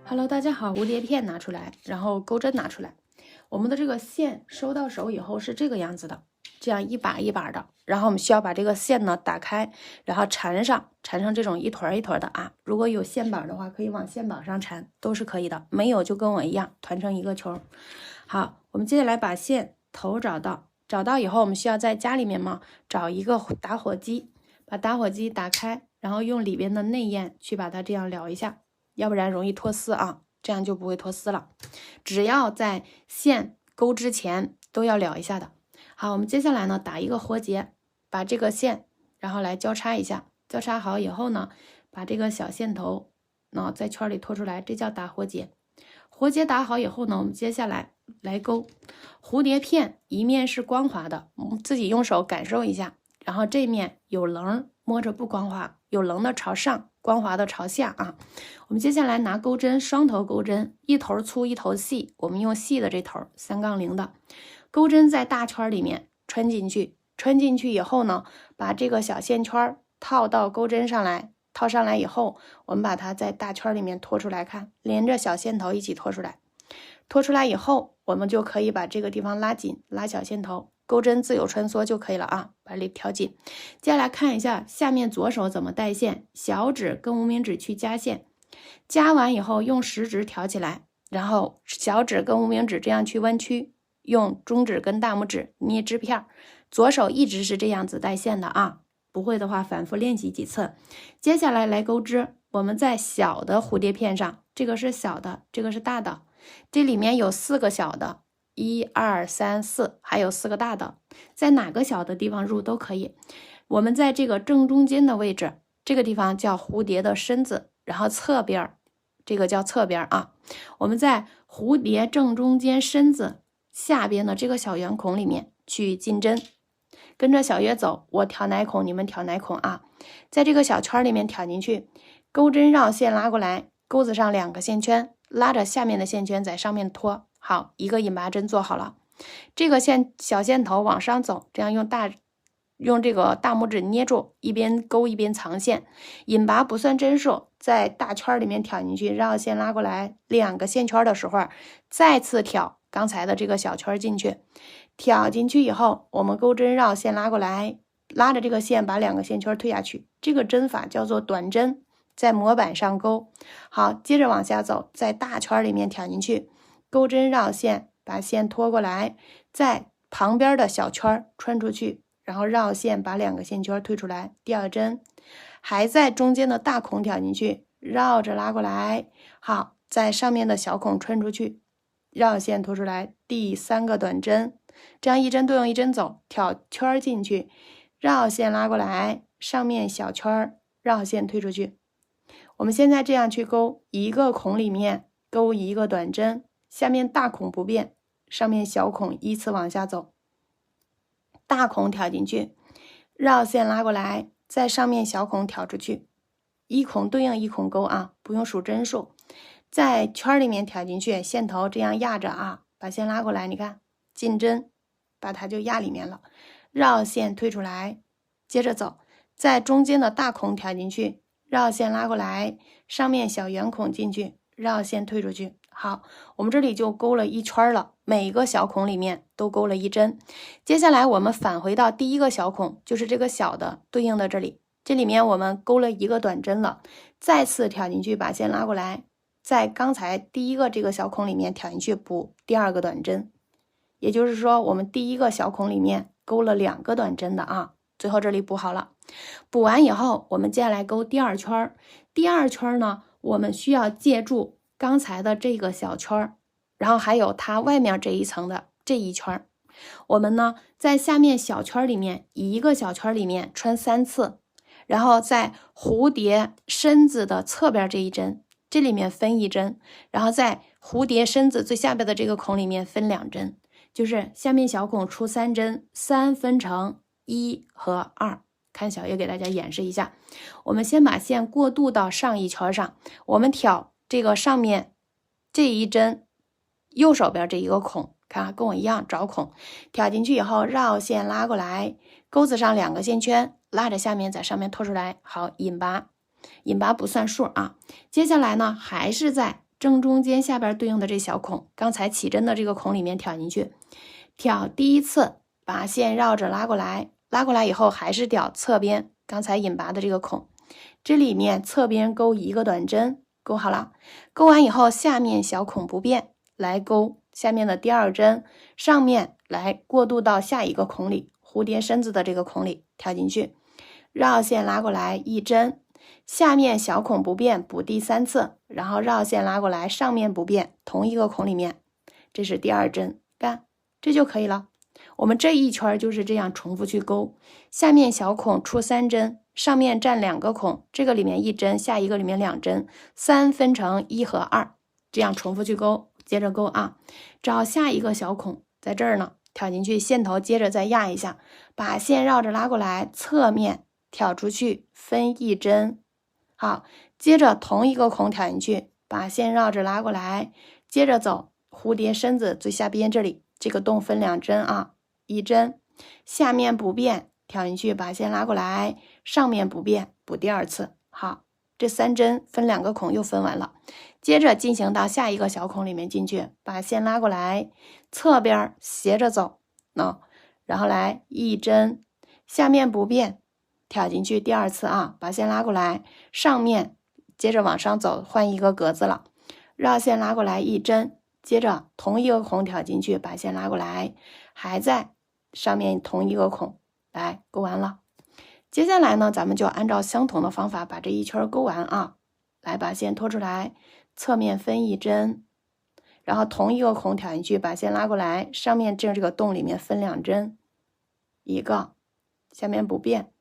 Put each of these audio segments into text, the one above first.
Hello， 大家好，蝴蝶片拿出来，然后钩针拿出来。我们的这个线收到手以后是这个样子的，这样一把一把的。然后我们需要把这个线呢打开，然后缠上这种一团一团的啊。如果有线板的话，可以往线板上缠，都是可以的。没有就跟我一样团成一个球。好，我们接下来把线头找到以后，我们需要在家里面嘛找一个打火机，把打火机打开，然后用里边的内焰去把它这样燎一下。要不然容易脱丝啊，这样就不会脱丝了。只要在线钩之前都要燎一下的。好，我们接下来呢打一个活结，把这个线然后来交叉一下，交叉好以后呢，把这个小线头在圈里拖出来，这叫打活结。活结打好以后呢，我们接下来钩。蝴蝶片一面是光滑的，我们自己用手感受一下，然后这面有棱，摸着不光滑，有棱的朝上，光滑的朝下啊。我们接下来拿钩针，双头钩针，一头粗一头细，我们用细的这头3-0的钩针在大圈里面穿进去，穿进去以后呢，把这个小线圈套到钩针上来，套上来以后，我们把它在大圈里面拖出来看，连着小线头一起拖出来。拖出来以后，我们就可以把这个地方拉紧，拉小线头，钩针自由穿梭就可以了啊，把力调紧。接下来看一下下面左手怎么带线，小指跟无名指去夹线，夹完以后用食指挑起来，然后小指跟无名指这样去弯曲，用中指跟大拇指捏支片，左手一直是这样子带线的啊，不会的话反复练习几次。接下来来钩织，我们在小的蝴蝶片上，这个是小的，这个是大的，这里面有4个小的，1、2、3、4，还有4个大的，在哪个小的地方入都可以。我们在这个正中间的位置，这个地方叫蝴蝶的身子，然后侧边这个叫侧边啊。我们在蝴蝶正中间身子下边的这个小圆孔里面去进针，跟着小月走，我挑哪孔你们挑哪孔啊。在这个小圈里面挑进去，钩针绕线拉过来，钩子上2个线圈，拉着下面的线圈在上面拖。好，一个引拔针做好了，这个小线头往上走，这样用这个大拇指捏住，一边钩一边藏线，引拔不算针数，在大圈里面挑进去，绕线拉过来2个线圈的时候，再次挑刚才的这个小圈进去，挑进去以后，我们钩针绕线拉过来，拉着这个线把2个线圈推下去，这个针法叫做短针，在模板上钩。好，接着往下走，在大圈里面挑进去，钩针绕线，把线拖过来，在旁边的小圈穿出去，然后绕线把2个线圈推出来，第2针还在中间的大孔挑进去，绕着拉过来，好，在上面的小孔穿出去，绕线拖出来，第3个短针，这样一针对应一针走，挑圈进去，绕线拉过来，上面小圈绕线推出去。我们现在这样去钩，一个孔里面钩一个短针，下面大孔不变，上面小孔依次往下走，大孔挑进去，绕线拉过来，在上面小孔挑出去，一孔对应一孔钩啊，不用数针数，在圈里面挑进去，线头这样压着啊，把线拉过来，你看进针，把它就压里面了，绕线推出来，接着走，在中间的大孔挑进去，绕线拉过来，上面小圆孔进去，绕线推出去。好，我们这里就钩了一圈了，每一个小孔里面都钩了一针。接下来我们返回到第1个小孔，就是这个小的对应的这里，这里面我们钩了1个短针了，再次挑进去把线拉过来，在刚才第1个这个小孔里面挑进去补第2个短针，也就是说我们第1个小孔里面钩了2个短针的啊。最后这里补好了，补完以后我们接下来钩第2圈，第2圈呢，我们需要借助刚才的这个小圈，然后还有它外面这一层的这一圈，我们呢在下面小圈里面一个小圈里面穿3次，然后在蝴蝶身子的侧边这一针，这里面分1针，然后在蝴蝶身子最下边的这个孔里面分2针，就是下面小孔出3针，3分成1和2，看小月给大家演示一下。我们先把线过渡到上一圈上，我们挑这个上面这一针右手边这一个孔，看跟我一样找孔，挑进去以后绕线拉过来，钩子上2个线圈，拉着下面在上面拖出来，好，引拔不算数啊。接下来呢还是在正中间下边对应的这小孔，刚才起针的这个孔里面挑进去，挑第一次把线绕着拉过来，拉过来以后还是挑侧边刚才引拔的这个孔，这里面侧边勾一个短针，勾好了，勾完以后下面小孔不变，来勾下面的第二针，上面来过渡到下一个孔里，蝴蝶身子的这个孔里挑进去，绕线拉过来一针，下面小孔不变，补第三次，然后绕线拉过来，上面不变，同一个孔里面，这是第二针，干，这就可以了。我们这一圈就是这样重复去勾，下面小孔出3针，上面占2个孔，这个里面1针，下一个里面2针，3分成1和2，这样重复去勾，接着勾啊，找下一个小孔在这儿呢，挑进去，线头接着再压一下，把线绕着拉过来，侧面挑出去分1针，好，接着同一个孔挑进去，把线绕着拉过来，接着走蝴蝶身子最下边这里这个洞分2针啊，1针，下面不变，挑进去把线拉过来，上面不变，补第二次，好，这3针分2个孔又分完了，接着进行到下一个小孔里面进去，把线拉过来，侧边斜着走，然后来1针，下面不变，挑进去第二次啊，把线拉过来，上面接着往上走，换一个格子了，绕线拉过来1针，接着同一个孔挑进去，把线拉过来，还在上面同一个孔来勾完了。接下来呢，咱们就按照相同的方法把这一圈勾完啊，来把线拖出来，侧面分1针，然后同一个孔挑进去，把线拉过来，上面这个洞里面分2针，一个，下面不变，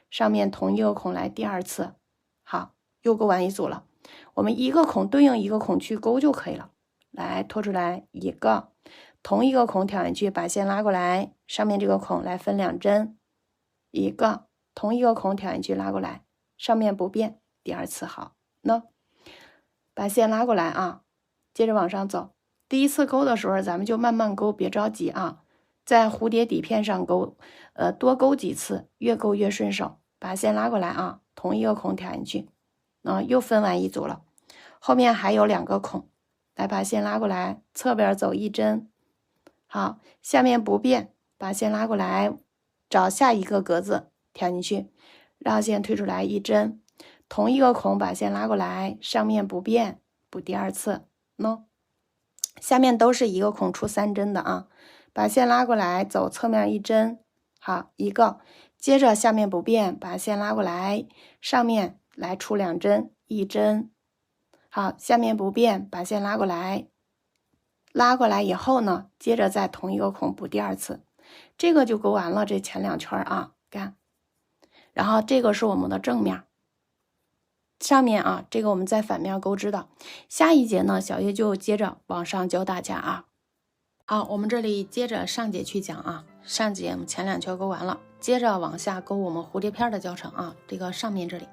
上面同一个孔来第二次，好，又勾完一组了。我们一个孔对应一个孔去勾就可以了。来拖出来一个，同一个孔挑进去，把线拉过来，上面这个孔来分2针，一个，同一个孔挑进去拉过来，上面不变，第二次，好，那把线拉过来啊，接着往上走。第一次勾的时候咱们就慢慢勾，别着急啊，在蝴蝶底片上勾，多勾几次，越勾越顺手。把线拉过来啊，同一个孔挑进去，又分完一组了，后面还有2个孔，来把线拉过来，侧边走1针，好，下面不变，把线拉过来，找下一个格子挑进去，绕线推出来1针，同一个孔把线拉过来，上面不变，补第二次，下面都是一个孔出3针的啊，把线拉过来，走侧面1针，好，一个，接着下面不变，把线拉过来，上面来出2针，1针，好，下面不变，把线拉过来，拉过来以后呢，接着在同一个孔补第二次，这个就勾完了这前2圈啊，干，然后这个是我们的正面，上面啊，这个我们在反面钩织的。下一节呢，小叶就接着往上教大家啊。好，我们这里接着上节去讲啊。上节我们前2圈勾完了，接着往下勾我们蝴蝶片的教程啊。这个上面这里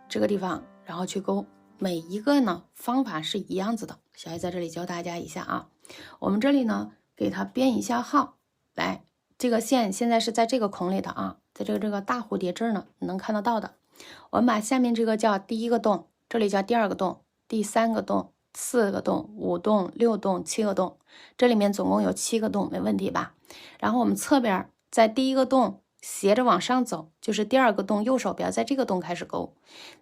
这个地方，然后去勾，每一个呢方法是一样子的。小叶在这里教大家一下啊。我们这里呢给它编一下号，来，这个线现在是在这个孔里的啊，在这个大蝴蝶这儿呢，你能看得到的。我们把下面这个叫第1个洞，这里叫第2个洞，第3个洞，4个洞，5洞，6洞，7个洞，这里面总共有7个洞，没问题吧？然后我们侧边在第1个洞斜着往上走，就是第2个洞右手边，在这个洞开始勾，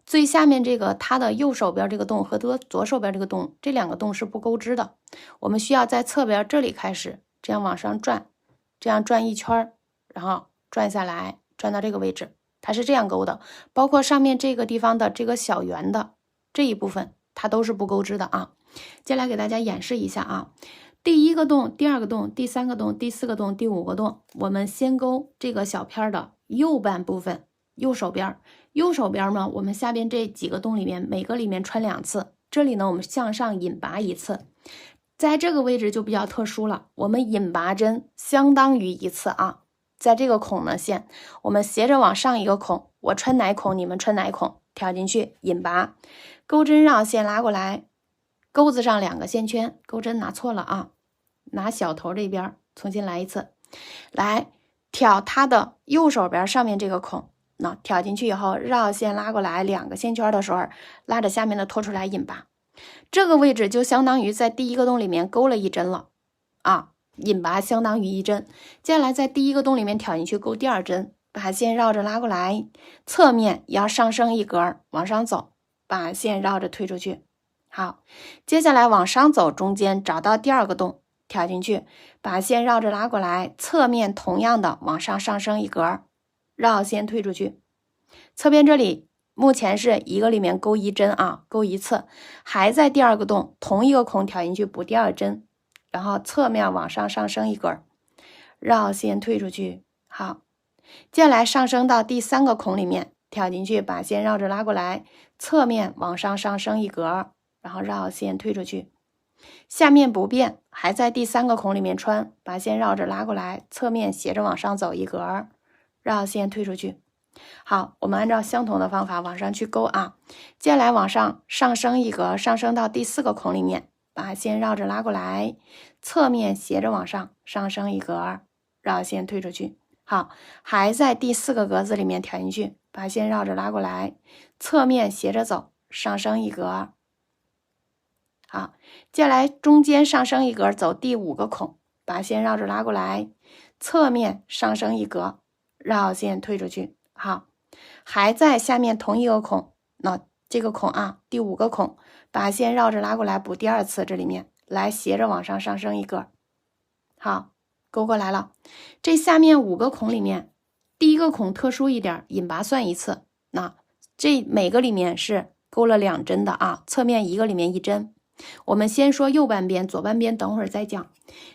最下面这个它的右手边这个洞和左手边这个洞，这2个洞是不勾织的，我们需要在侧边这里开始这样往上转，这样转1圈，然后转下来，转到这个位置，它是这样勾的，包括上面这个地方的这个小圆的这一部分，它都是不勾织的啊。接下来给大家演示一下啊，第1个洞，第2个洞，第3个洞，第4个洞，第5个洞，我们先勾这个小片的右半部分，右手边，右手边呢，我们下边这几个洞里面每个里面穿2次，这里呢我们向上引拔1次，在这个位置就比较特殊了，我们引拔针相当于1次啊。在这个孔呢线，我们斜着往上一个孔，我穿哪孔你们穿哪孔，挑进去引拔，钩针绕线拉过来，钩子上2个线圈，钩针拿错了啊，拿小头这边重新来一次，来挑它的右手边上面这个孔，挑进去以后绕线拉过来，2个线圈的时候拉着下面的拖出来引拔，这个位置就相当于在第一个洞里面勾了一针了啊，引拔相当于一针。接下来在第一个洞里面挑进去勾第二针，把线绕着拉过来，侧面要上升一格往上走，把线绕着推出去。好，接下来往上走，中间找到第二个洞，挑进去，把线绕着拉过来，侧面同样的往上上升一格，绕线退出去。侧边这里目前是一个里面勾一针啊，勾一次，还在第二个洞同一个孔挑进去补第二针，然后侧面往上上升一格，绕线退出去。好，接下来上升到第三个孔里面，挑进去，把线绕着拉过来，侧面往上上升一格，然后绕线退出去。下面不变，还在第三个孔里面穿，把线绕着拉过来，侧面斜着往上走一格，绕线退出去。好，我们按照相同的方法往上去勾啊。接下来往上上升一格，上升到第四个孔里面，把线绕着拉过来，侧面斜着往上上升一格，绕线退出去。好，还在第四个格子里面挑进去，把线绕着拉过来，侧面斜着走，上升一格。好，接下来中间上升一格，走第五个孔，把线绕着拉过来，侧面上升一格，绕线退出去。好，还在下面同一个孔，那这个孔啊，第五个孔，把线绕着拉过来补第二次，这里面来斜着往上上升一格。好，勾过来了。这下面五个孔里面，第一个孔特殊一点，引拔算一次。那这每个里面是勾了2针的啊，侧面一个里面1针。我们先说右半边，左半边等会儿再讲。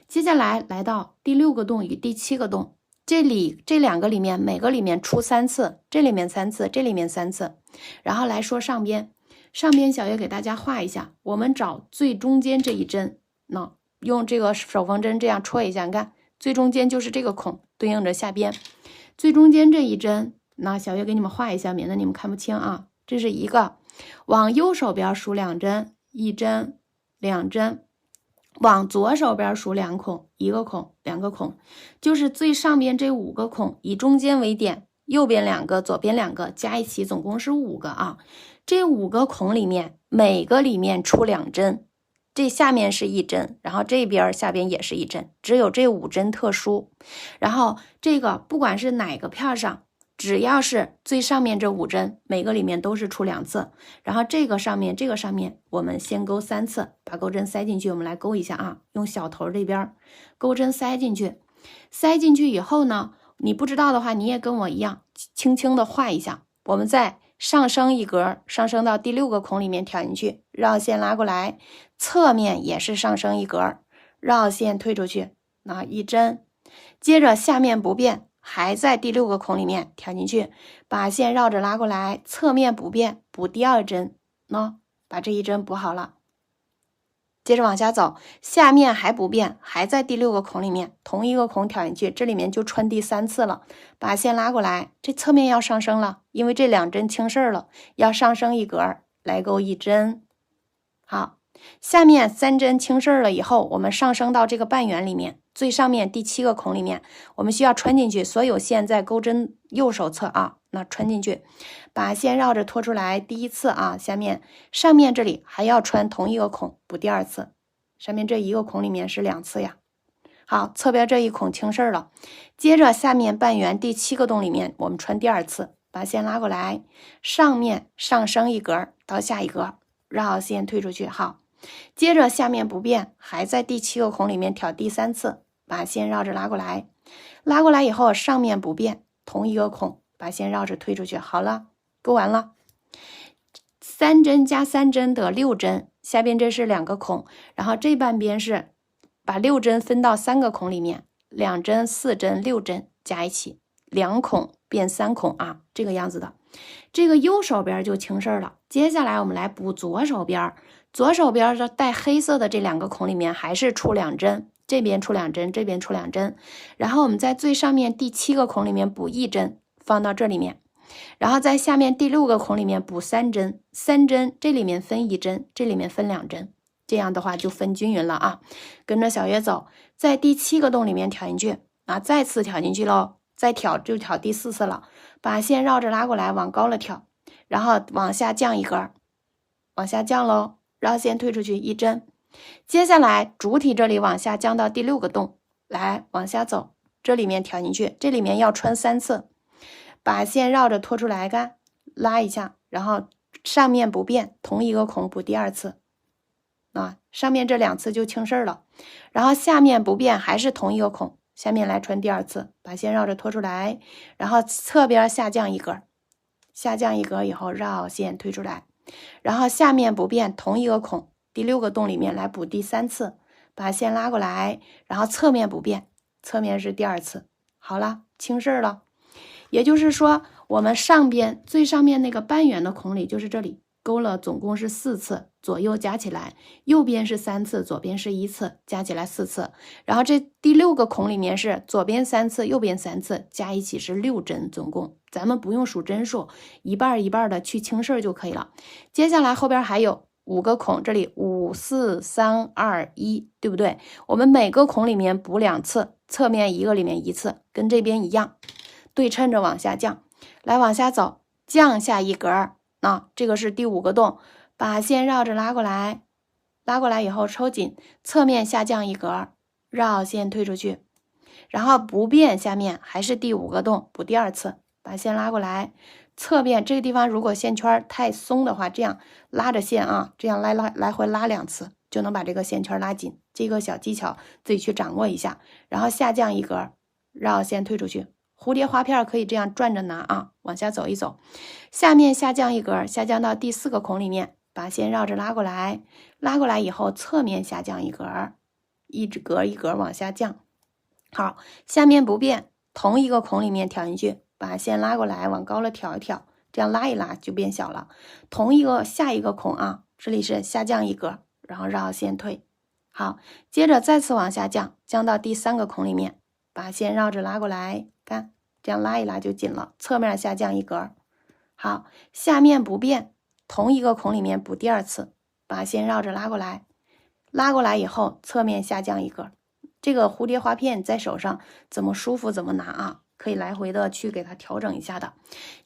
接下来来到第6个洞与第7个洞，这2个里面每个里面出3次，这里面3次，这里面3次。然后来说上边，上边小月给大家画一下，我们找最中间这一针，那用这个手缝针这样戳一下，你看最中间就是这个孔，对应着下边最中间这一针，那小月给你们画一下，免得你们看不清啊。这是一个，往右手边数2针，1针2针，往左手边数2孔，1个孔2个孔，就是最上边这5个孔，以中间为点，右边2个左边2个，加一起总共是5个啊。这5个孔里面每个里面出2针，这下面是1针，然后这边下边也是1针，只有这5针特殊。然后这个不管是哪个片上，只要是最上面这5针，每个里面都是出2次，然后这个上面我们先勾3次，把钩针塞进去。我们来勾一下啊，用小头这边钩针塞进去。塞进去以后呢，你不知道的话，你也跟我一样轻轻的画一下。我们再上升一格，上升到第6个孔里面挑进去，绕线拉过来，侧面也是上升一格，绕线退出去，那1针。接着下面不变，还在第6个孔里面挑进去，把线绕着拉过来，侧面不变，补第2针，那把这1针补好了。接着往下走，下面还不变，还在第6个孔里面，同一个孔挑进去，这里面就穿第3次了，把线拉过来，这侧面要上升了，因为这2针清事儿了，要上升一格，来勾1针。好，下面3针清事儿了以后，我们上升到这个半圆里面，最上面第7个孔里面，我们需要穿进去，所有线在钩针右手侧啊，那穿进去，把线绕着拖出来，第1次啊，下面上面这里还要穿同一个孔补第2次，上面这一个孔里面是2次呀。好，侧边这一孔清事儿了，接着下面半圆第7个洞里面，我们穿第2次，把线拉过来，上面上升一格到下一格，绕线退出去。好，接着下面不变，还在第7个孔里面挑第3次，把线绕着拉过来，拉过来以后上面不变，同一个孔，把线绕着推出去。好了，勾完了。3针加3针得6针，下边这是2个孔，然后这半边是把6针分到3个孔里面，2针4针6针加一起2孔变3孔啊，这个样子的。这个右手边就清事儿了。接下来我们来补左手边，左手边的带黑色的这2个孔里面还是出2针，这边出2针，这边出2针，然后我们在最上面第7个孔里面补1针，放到这里面，然后在下面第6个孔里面补3针，3针这里面分1针，这里面分2针，这样的话就分均匀了啊。跟着小月走，在第7个洞里面挑进去啊，再次挑进去喽，再挑就挑第4次了，把线绕着拉过来，往高了挑，然后往下降一格，往下降喽，绕线退出去1针。接下来主体这里往下降到第6个洞，来往下走，这里面挑进去，这里面要穿3次，把线绕着拖出来干，拉一下，然后上面不变，同一个孔补第2次，上面这2次就清事儿了。然后下面不变，还是同一个孔，下面来穿第2次，把线绕着拖出来，然后侧边下降1格，下降1格以后绕线退出来，然后下面不变，同一个孔，第6个洞里面来补第3次，把线拉过来，然后侧面不变，侧面是第2次。好了，清事儿了。也就是说，我们上边最上面那个半圆的孔里，就是这里勾了，总共是4次，左右加起来，右边是3次，左边是1次，加起来4次。然后这第6个孔里面是左边3次，右边3次，加一起是6针，总共咱们不用数针数，一半一半的去清事儿就可以了。接下来后边还有5个孔，这里5、4、3、2、1，对不对？我们每个孔里面补2次，侧面1个里面1次，跟这边一样，对称着往下降，来往下走，降下1格。这个是第5个洞，把线绕着拉过来，拉过来以后抽紧，侧面下降1格，绕线退出去，然后不变，下面还是第5个洞，补第2次，把线拉过来，侧面这个地方如果线圈太松的话，这样拉着线这样来回拉2次，就能把这个线圈拉紧。这个小技巧自己去掌握一下，然后下降1格，绕线退出去。蝴蝶花片可以这样转着拿往下走一走，下面下降1格，下降到第4个孔里面，把线绕着拉过来，拉过来以后侧面下降1格，一格一格往下降。好，下面不变，同一个孔里面挑进去，把线拉过来，往高了挑一挑，这样拉一拉就变小了。同一个下一个孔这里是下降1格，然后绕线退。好，接着再次往下降，降到第3个孔里面，把线绕着拉过来，看，这样拉一拉就紧了，侧面下降1格。好，下面不变，同一个孔里面补第2次，把线绕着拉过来，拉过来以后侧面下降1格。这个蝴蝶花片在手上怎么舒服怎么拿可以来回的去给它调整一下的。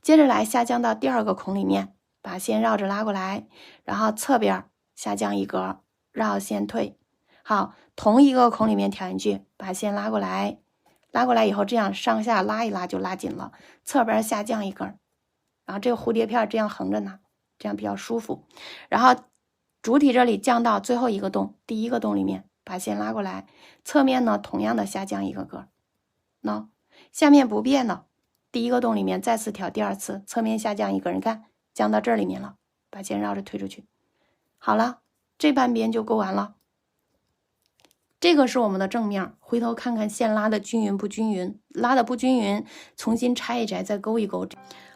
接着来下降到第2个孔里面，把线绕着拉过来，然后侧边下降1格，绕线退。好，同一个孔里面挑进去，把线拉过来，拉过来以后这样上下拉一拉就拉紧了，侧边下降1根，然后这个蝴蝶片这样横着拿，这样比较舒服。然后主体这里降到最后一个洞，第1个洞里面，把线拉过来，侧面呢同样的下降1个格。下面不变的，第1个洞里面再次挑第2次，侧面下降1个，你看降到这里面了，把线绕着推出去。好了，这半边就勾完了。这个是我们的正面，回头看看线拉的均匀不均匀，拉的不均匀重新拆一拆，再勾一勾。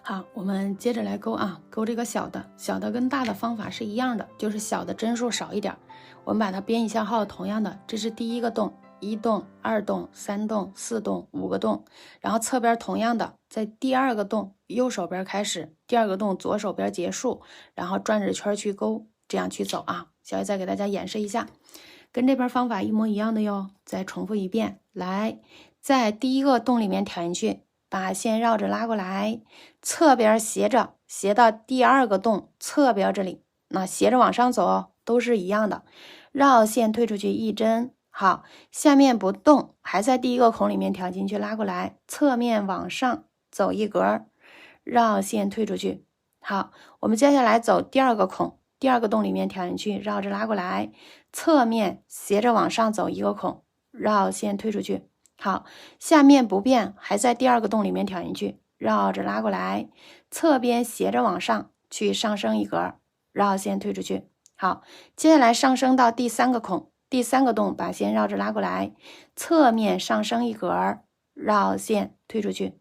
好，我们接着来勾勾这个小的跟大的方法是一样的，就是小的针数少一点，我们把它编一下号，同样的，这是第1个洞，1洞、2洞、3洞、4洞、5个洞，然后侧边同样的，在第2个洞右手边开始，第2个洞左手边结束，然后转着圈去勾，这样去走小雨再给大家演示一下，跟这边方法一模一样的哟。再重复一遍，来，在第1个洞里面挑进去，把线绕着拉过来，侧边斜着斜到第2个洞侧边这里，那斜着往上走都是一样的，绕线退出去1针。好，下面不动，还在第1个孔里面挑进去，拉过来，侧面往上走1格，绕线退出去。好，我们接下来走第2个孔，第2个洞里面挑进去，绕着拉过来，侧面斜着往上走1个孔，绕线退出去。好，下面不变，还在第2个洞里面挑进去，绕着拉过来，侧边斜着往上去上升1格，绕线退出去。好，接下来上升到第3个孔，第3个洞，把线绕着拉过来，侧面上升1格，绕线退出去。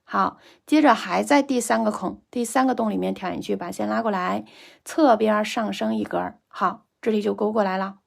好，接着还在第3个孔，第3个洞里面挑进去，把线拉过来，侧边上升1格。好，这里就勾过来了。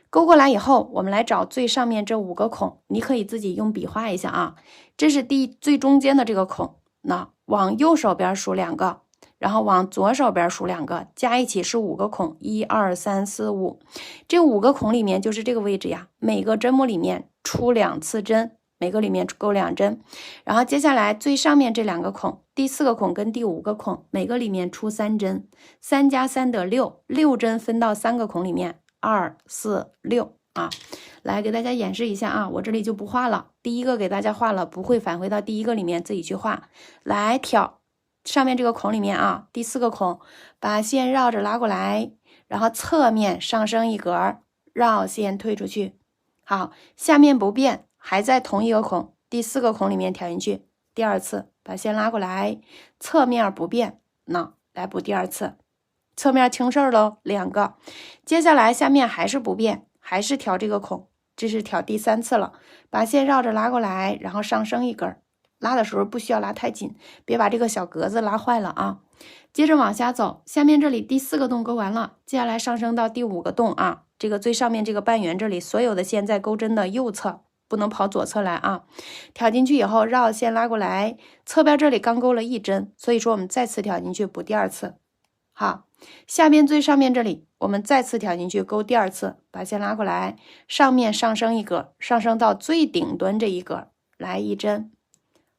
勾过来以后，我们来找最上面这5个孔，你可以自己用笔画一下这是最中间的这个孔，那往右手边数2个，然后往左手边数2个，加一起是5个孔，1、2、3、4、5。这5个孔里面就是这个位置呀，每个针目里面出2次针，每个里面钩2针。然后接下来最上面这2个孔，第4个孔跟第5个孔，每个里面出3针，3加3得6，6针分到3个孔里面，2、4、6啊。来给大家演示一下啊，我这里就不画了，第一个给大家画了，不会返回到第一个里面自己去画。来挑上面这个孔里面啊，第4个孔，把线绕着拉过来，然后侧面上升一格，绕线退出去。好，下面不变，还在同一个孔，第4个孔里面挑进去，第2次把线拉过来，侧面不变，那来补第2次，侧面清事儿喽，2个。接下来下面还是不变，还是挑这个孔，这是挑第3次了，把线绕着拉过来，然后上升一根，拉的时候不需要拉太紧，别把这个小格子拉坏了啊。接着往下走，下面这里第4个洞钩完了，接下来上升到第5个洞啊，这个最上面这个半圆这里，所有的线在钩针的右侧，不能跑左侧来啊。挑进去以后绕线拉过来，侧边这里刚钩了1针，所以说我们再次挑进去补第2次。好，下边最上面这里我们再次挑进去钩第2次，把线拉过来，上面上升一格，上升到最顶端这一格，来1针。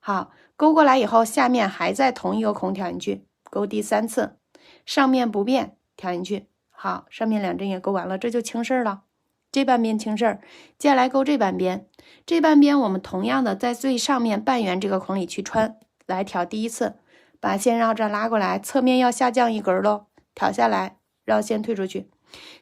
好，钩过来以后下面还在同一个孔挑进去，钩第3次，上面不变，挑进去。好，上面2针也钩完了，这就清事儿了，这半边清事儿。接下来钩这半边，这半边我们同样的在最上面半圆这个孔里去穿，来挑第1次，把线绕着拉过来，侧面要下降1格咯，挑下来，绕线退出去。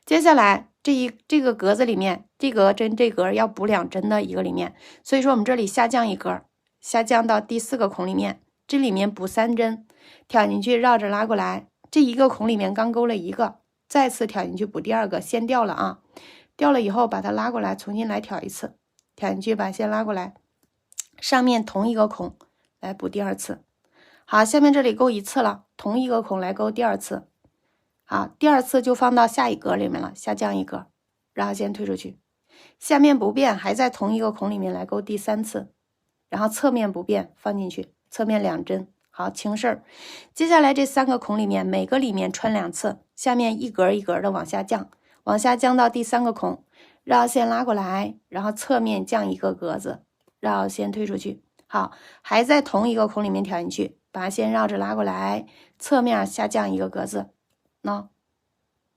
接下来这个格子里面，这格针这格要补2针的一个里面，所以说我们这里下降1格，下降到第4个孔里面，这里面补3针，挑进去绕着拉过来，这一个孔里面刚钩了1个，再次挑进去补第2个，线掉了啊，掉了以后把它拉过来，重新来挑一次，挑进去把线拉过来，上面同一个孔来补第2次。好，下面这里钩1次了，同一个孔来钩第2次。好，第2次就放到下一格里面了，下降1格，绕线退出去。下面不变，还在同一个孔里面来钩第3次，然后侧面不变放进去，侧面2针。好，清事儿。接下来这3个孔里面，每个里面穿2次，下面一格一格的往下降，往下降到第3个孔，绕线拉过来，然后侧面降1个格子，绕线退出去。好，还在同一个孔里面挑进去，把线绕着拉过来，侧面下降1个格子，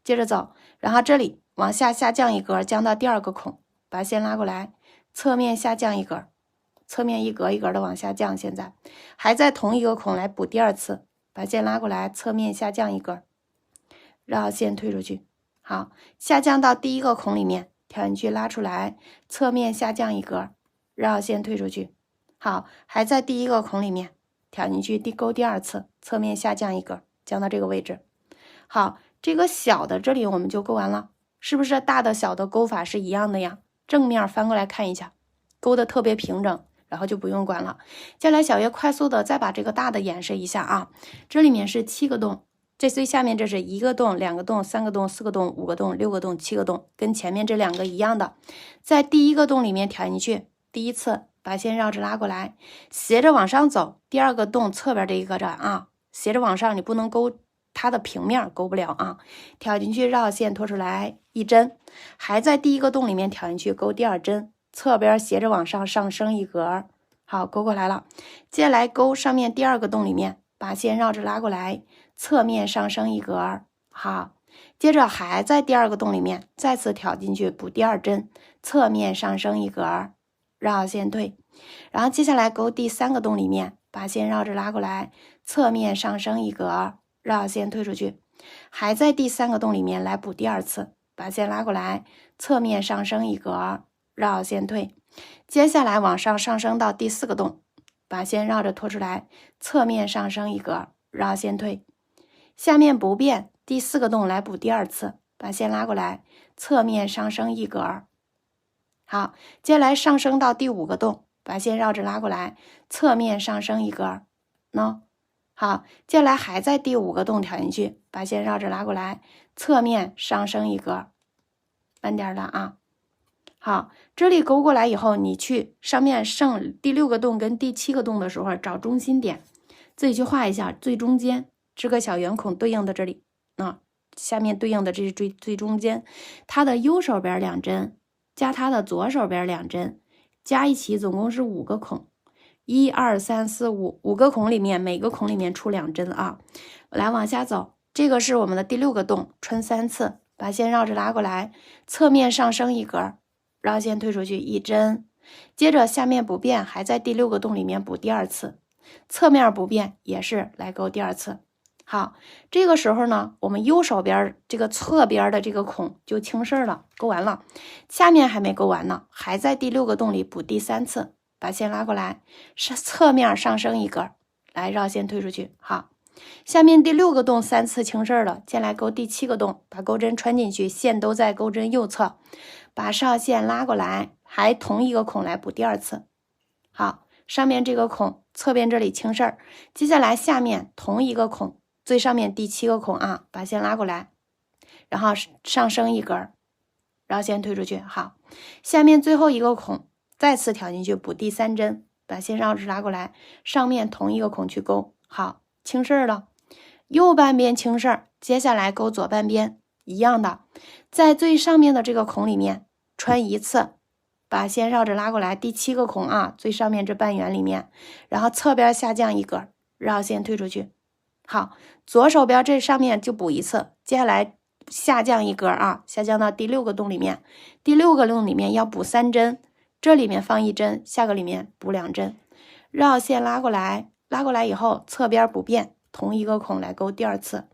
接着走，然后这里往下降1格，降到第2个孔，把线拉过来，侧面下降1格，侧面一格一格的往下降，现在还在同一个孔来补第2次，把线拉过来，侧面下降1格，绕线退出去。好，下降到第1个孔里面，挑进去拉出来，侧面下降1格，绕线退出去。好，还在第1个孔里面，挑进去钩第2次，侧面下降1格，降到这个位置。好，这个小的这里我们就钩完了，是不是大的小的钩法是一样的呀？正面翻过来看一下，钩的特别平整，然后就不用管了。接下来小月快速的再把这个大的演示一下啊，这里面是7个洞，这最下面这是1个洞、2个洞、3个洞、4个洞、5个洞、6个洞、7个洞，跟前面这2个一样的。在第1个洞里面挑进去，第1次把线绕着拉过来，斜着往上走，第2个洞侧边这一个这啊，斜着往上，你不能钩它的平面，钩不了啊。挑进去绕线拖出来1针，还在第1个洞里面挑进去钩第2针，侧边斜着往上上升1格，好，钩过来了。接下来钩上面第2个洞里面，把线绕着拉过来，侧面上升1格，好，接着还在第2个洞里面再次挑进去补第2针，侧面上升1格，绕线退。然后接下来钩第3个洞里面，把线绕着拉过来，侧面上升1格，绕线退出去。还在第3个洞里面来补第2次，把线拉过来，侧面上升1格，绕线退。接下来往上上升到第4个洞，把线绕着拖出来，侧面上升1格，绕线退。下面不变，第4个洞来补第2次，把线拉过来，侧面上升1格。好，接下来上升到第5个洞，把线绕着拉过来，侧面上升1格。好，接下来还在第5个洞挑进去，把线绕着拉过来，侧面上升1格，慢点的啊。好，这里钩过来以后，你去上面剩第6个洞跟第7个洞的时候，找中心点，自己去画一下最中间这个小圆孔对应的这里，下面对应的这是最中间，它的右手边2针加它的左手边2针，加一起总共是5个孔，1、2、3、4、5，5个孔里面每个孔里面出2针啊。来往下走，这个是我们的第6个洞，穿3次，把线绕着拉过来，侧面上升1格，绕线退出去1针，接着下面不变，还在第6个洞里面补第2次，侧面不变，也是来勾第2次。好，这个时候呢，我们右手边这个侧边的这个孔就清事了，勾完了。下面还没勾完呢，还在第6个洞里补第3次，把线拉过来，是侧面上升1格，来绕线退出去。好，下面第6个洞3次清事了，接下来勾第7个洞，把钩针穿进去，线都在钩针右侧，把上线拉过来，还同一个孔来补第2次。好，上面这个孔侧边这里清事儿，接下来下面同一个孔。最上面第7个孔啊，把线拉过来，然后上升1格，绕线退出去。好，下面最后一个孔再次挑进去补第3针，把线绕着拉过来，上面同一个孔去勾。好，清事儿了，右半边清事儿，接下来勾左半边一样的，在最上面的这个孔里面穿1次，把线绕着拉过来，第7个孔啊，最上面这半圆里面，然后侧边下降1格，绕线退出去。好，左手边这上面就补1次，接下来下降1格啊，下降到第6个洞里面，第6个洞里面要补3针，这里面放1针，下个里面补2针，绕线拉过来，拉过来以后侧边不变，同一个孔来勾第2次，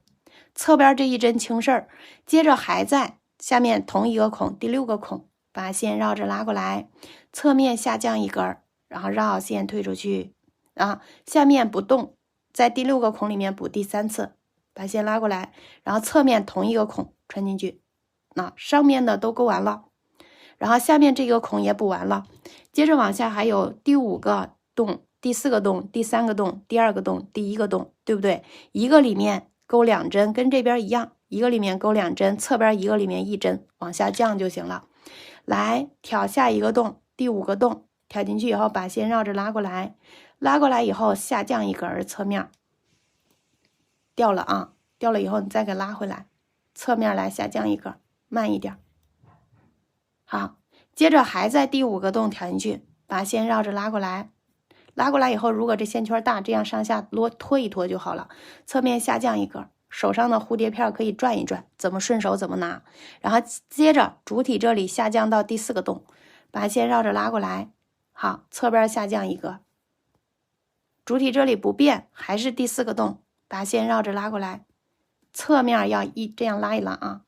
侧边这1针清事儿，接着还在下面同一个孔，第6个孔，把线绕着拉过来，侧面下降1格，然后绕线退出去啊，下面不动。在第6个孔里面补第3次，把线拉过来，然后侧面同一个孔穿进去，那上面的都勾完了，然后下面这个孔也补完了，接着往下还有第5个洞、第4个洞、第3个洞、第2个洞、第1个洞，对不对？一个里面勾2针，跟这边一样，一个里面勾2针，侧边一个里面1针，往下降就行了。来挑下一个洞，第5个洞，挑进去以后把线绕着拉过来，拉过来以后下降1格，侧面掉了啊，掉了以后你再给拉回来，侧面来下降1格，慢一点。好，接着还在第5个洞挑进去，把线绕着拉过来，拉过来以后，如果这线圈大，这样上下拖一拖就好了，侧面下降1格，手上的蝴蝶片可以转一转，怎么顺手怎么拿。然后接着主体这里下降到第4个洞，把线绕着拉过来，好，侧边下降1格。主体这里不变，还是第4个洞，把线绕着拉过来，侧面要这样拉一拉啊，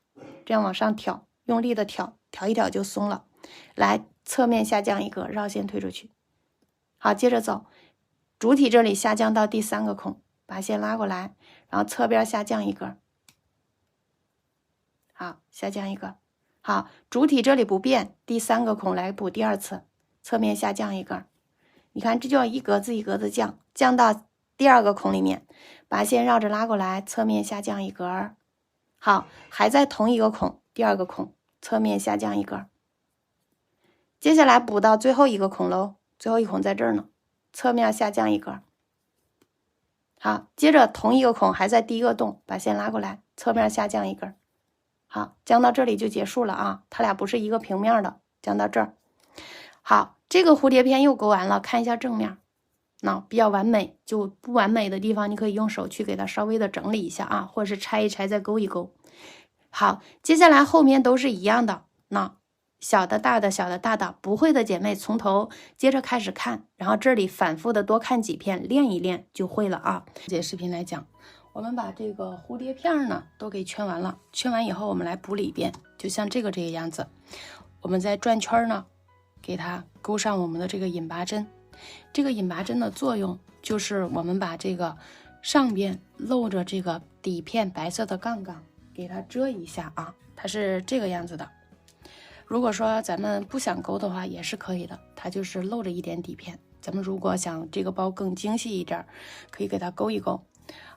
这样往上挑，用力的挑一挑就松了。来，侧面下降1格，绕线退出去。好，接着走，主体这里下降到第3个孔，把线拉过来，然后侧边下降1格。好，下降1格。好，主体这里不变，第3个孔来补第2次，侧面下降1格。你看，这就要一格子一格子降，降到第2个孔里面，把线绕着拉过来，侧面下降1格。好，还在同一个孔，第2个孔，侧面下降1格。接下来补到最后一个孔喽，最后一孔在这儿呢，侧面下降1格。好，接着同一个孔还在第1个洞，把线拉过来，侧面下降1格。好，降到这里就结束了啊，它俩不是一个平面的，降到这儿。好，这个蝴蝶片又勾完了，看一下正面，那比较完美，就不完美的地方你可以用手去给它稍微的整理一下啊，或者是拆一拆再勾一勾。好，接下来后面都是一样的，那小的大的小的大的，不会的姐妹从头接着开始看，然后这里反复的多看几遍，练一练就会了啊。这视频来讲，我们把这个蝴蝶片呢都给圈完了，圈完以后我们来补里边，就像这个样子，我们在转圈呢给它勾上我们的这个引拔针。这个引拔针的作用就是我们把这个上边露着这个底片白色的杠杠给它遮一下啊，它是这个样子的。如果说咱们不想勾的话也是可以的，它就是露着一点底片。咱们如果想这个包更精细一点，可以给它勾一勾。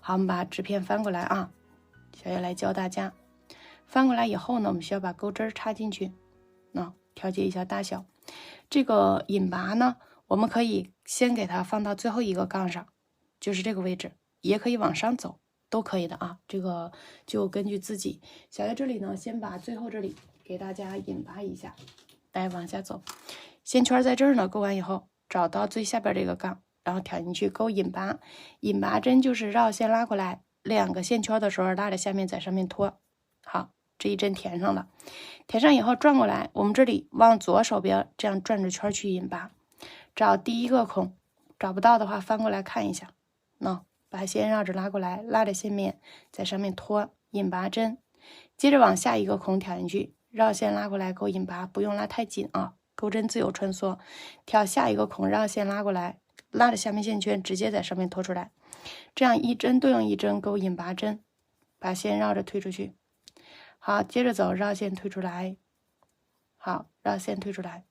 好，我们把纸片翻过来啊，小叶来教大家。翻过来以后呢，我们需要把钩针插进去，调节一下大小。这个引拔呢，我们可以先给它放到最后一个杠上，就是这个位置，也可以往上走，都可以的啊。这个就根据自己。小叶这里呢，先把最后这里给大家引拔一下，来往下走。线圈在这儿呢，勾完以后找到最下边这个杠，然后挑进去勾引拔，引拔针就是绕线拉过来，2个线圈的时候拉着下面在上面拖。好，这一针填上了，填上以后转过来，我们这里往左手边这样转着圈去引拔，找第一个孔，找不到的话翻过来看一下，把线绕着拉过来，拉着线面在上面拖引拔针，接着往下一个孔挑进去，绕线拉过来勾引拔，不用拉太紧啊，钩针自由穿梭，挑下一个孔绕线拉过来，拉着下面线圈直接在上面拖出来，这样一针对应一针勾引拔针，把线绕着推出去。好，接着走，绕线推出来，好，绕线推出来，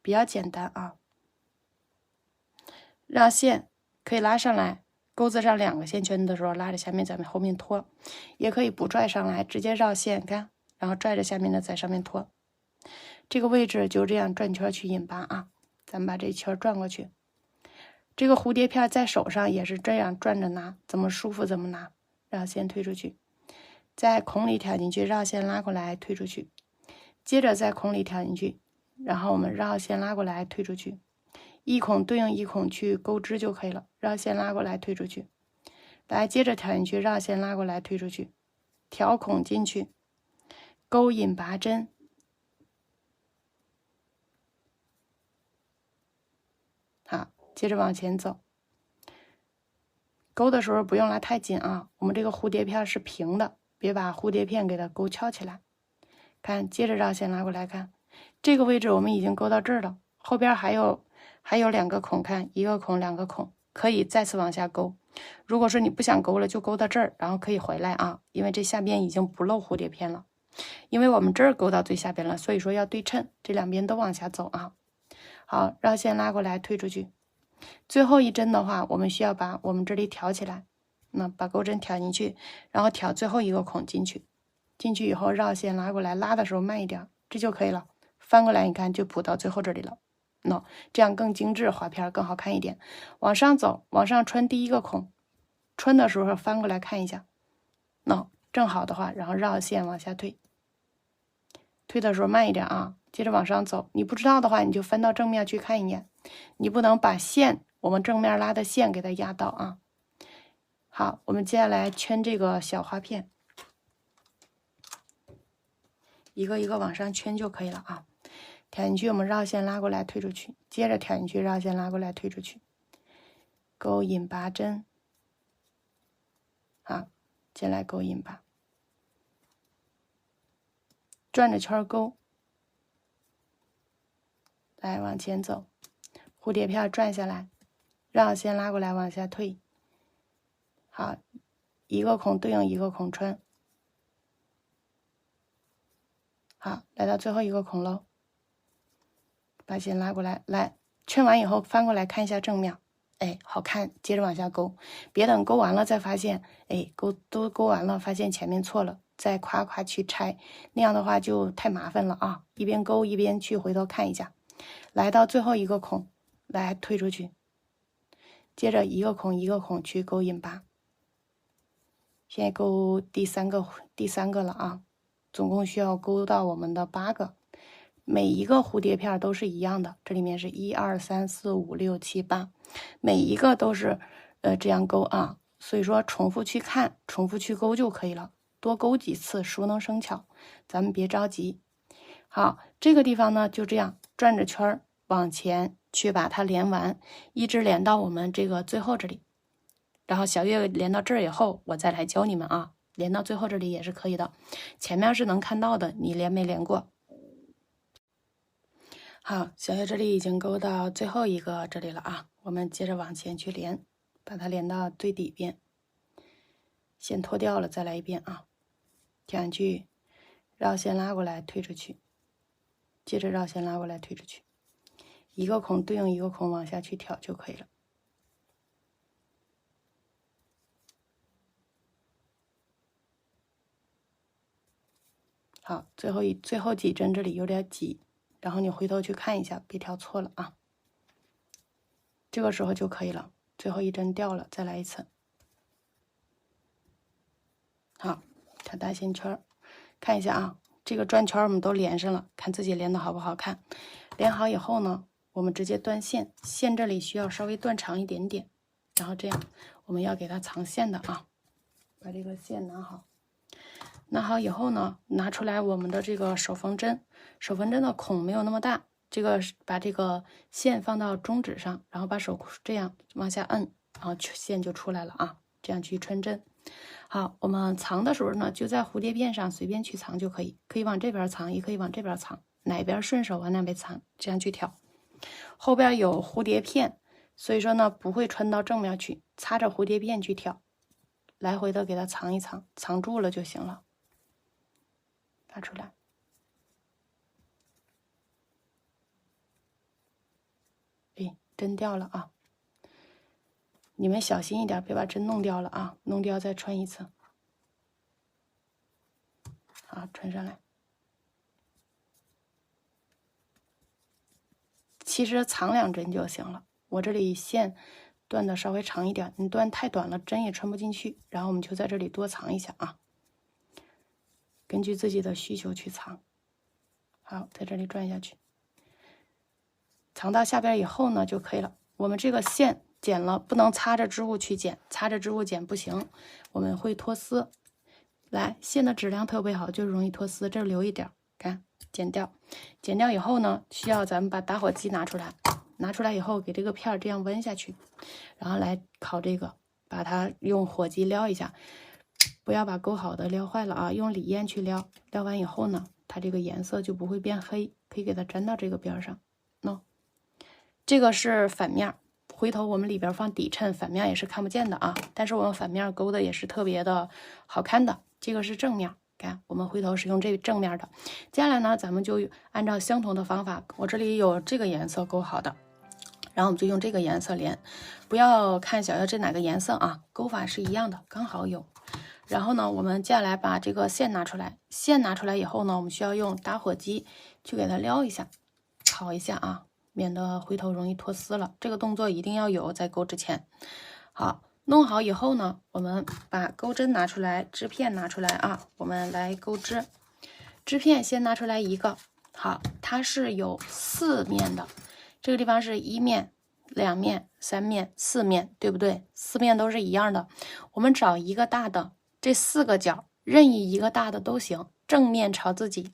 比较简单啊。绕线可以拉上来，钩子上2个线圈的时候拉着下面在后面拖，也可以不拽上来，直接绕线，看，然后拽着下面的在上面拖。这个位置就这样转圈去引拔啊，咱们把这圈转过去。这个蝴蝶片在手上也是这样转着拿，怎么舒服怎么拿，绕线推出去，在孔里挑进去，绕线拉过来推出去，接着在孔里挑进去，然后我们绕线拉过来推出去，一孔对应一孔去钩织就可以了，绕线拉过来推出去，来接着挑进去，绕线拉过来推出去，挑孔进去，钩引拔针，好，接着往前走。钩的时候不用拉太紧啊，我们这个蝴蝶片是平的，别把蝴蝶片给它钩翘起来。看，接着绕线拉过来，看这个位置我们已经钩到这儿了，后边还有2个孔，看一个孔2个孔，可以再次往下钩。如果说你不想钩了，就钩到这儿，然后可以回来啊，因为这下边已经不露蝴蝶片了，因为我们这儿钩到最下边了，所以说要对称，这2边都往下走啊。好，绕线拉过来推出去，最后一针的话，我们需要把我们这里挑起来，把钩针挑进去，然后挑最后一个孔进去，进去以后绕线拉过来，拉的时候慢一点，这就可以了。翻过来你看就补到最后这里了，这样更精致，划片更好看一点。往上走，往上穿第一个孔，穿的时候翻过来看一下，正好的话，然后绕线往下推，推的时候慢一点啊，接着往上走。你不知道的话，你就翻到正面去看一眼，你不能把线我们正面拉的线给它压到啊。好，我们接下来圈这个小花片，一个一个往上圈就可以了啊。挑进去，我们绕线拉过来推出去，接着挑进去，绕线拉过来推出去，钩引拔针，好，接下来钩引拔，转着圈钩，来往前走，蝴蝶片转下来，绕线拉过来往下退，好，一个孔对应一个孔穿，好，来到最后一个孔喽，把线拉过来，来圈完以后翻过来看一下正面，哎，好看，接着往下钩，别等钩完了再发现，哎，都钩完了，发现前面错了，再夸夸去拆，那样的话就太麻烦了啊！一边钩一边去回头看一下，来到最后一个孔，来推出去，接着一个孔一个孔去钩引拔，现在钩第三个了啊，总共需要钩到我们的8个。每一个蝴蝶片都是一样的，这里面是1、2、3、4、5、6、7、8，每一个都是这样钩啊，所以说重复去看，重复去钩就可以了，多钩几次，熟能生巧，咱们别着急。好，这个地方呢就这样转着圈往前去把它连完，一直连到我们这个最后这里，然后小月连到这儿以后，我再来教你们啊，连到最后这里也是可以的，前面是能看到的，你连没连过？好，小月这里已经钩到最后一个这里了啊，我们接着往前去连，把它连到最底边，线脱掉了再来一遍啊，挑进去，绕线拉过来推出去，接着绕线拉过来推出去，一个孔对应一个孔往下去挑就可以了。好，最后几针这里有点挤，然后你回头去看一下，别挑错了啊。这个时候就可以了，最后一针掉了，再来一次。好，挑大线圈，看一下啊，这个转圈我们都连上了，看自己连的好不好看。连好以后呢，我们直接断线，线这里需要稍微断长一点点，然后这样我们要给它藏线的啊，把这个线拿好。拿好以后呢，拿出来我们的这个手缝针，手缝针的孔没有那么大，这个把这个线放到中指上，然后把手这样往下摁，然后线就出来了啊，这样去穿针。好，我们藏的时候呢，就在蝴蝶片上随便去藏就可以，可以往这边藏，也可以往这边藏，哪边顺手往哪边藏，这样去挑。后边有蝴蝶片，所以说呢不会穿到正面去，擦着蝴蝶片去挑，来回的给它藏一藏，藏住了就行了。拿出来，哎，针掉了啊！你们小心一点，别把针弄掉了啊！弄掉再穿一次。好，穿上来。其实藏2针就行了。我这里线断的稍微长一点，你断太短了，针也穿不进去。然后我们就在这里多藏一下啊，根据自己的需求去藏。好，在这里转下去，藏到下边以后呢就可以了。我们这个线剪了，不能擦着织物去剪，擦着织物剪不行，我们会脱丝。来，线的质量特别好，就是容易脱丝，这儿留一点，看，剪掉。剪掉以后呢，需要咱们把打火机拿出来，拿出来以后给这个片儿这样温下去，然后来烤这个，把它用火鸡撩一下，不要把勾好的撩坏了啊，用锂焰去撩，撩完以后呢，它这个颜色就不会变黑，可以给它粘到这个边上。这个是反面，回头我们里边放底衬，反面也是看不见的啊，但是我们反面勾的也是特别的好看的。这个是正面，看我们回头是用这正面的。接下来呢，咱们就按照相同的方法，我这里有这个颜色勾好的，然后我们就用这个颜色连，不要看小这哪个颜色啊，勾法是一样的，刚好有。然后呢，我们接下来把这个线拿出来，线拿出来以后呢，我们需要用打火机去给它撩一下，烤一下啊，免得回头容易脱丝了。这个动作一定要有，在勾之前。好，弄好以后呢，我们把钩针拿出来，织片拿出来啊，我们来钩织。织片先拿出来一个，好，它是有4面的，这个地方是1面、2面、3面、4面，对不对？4面都是一样的。我们找一个大的，这4个角任意一个大的都行，正面朝自己，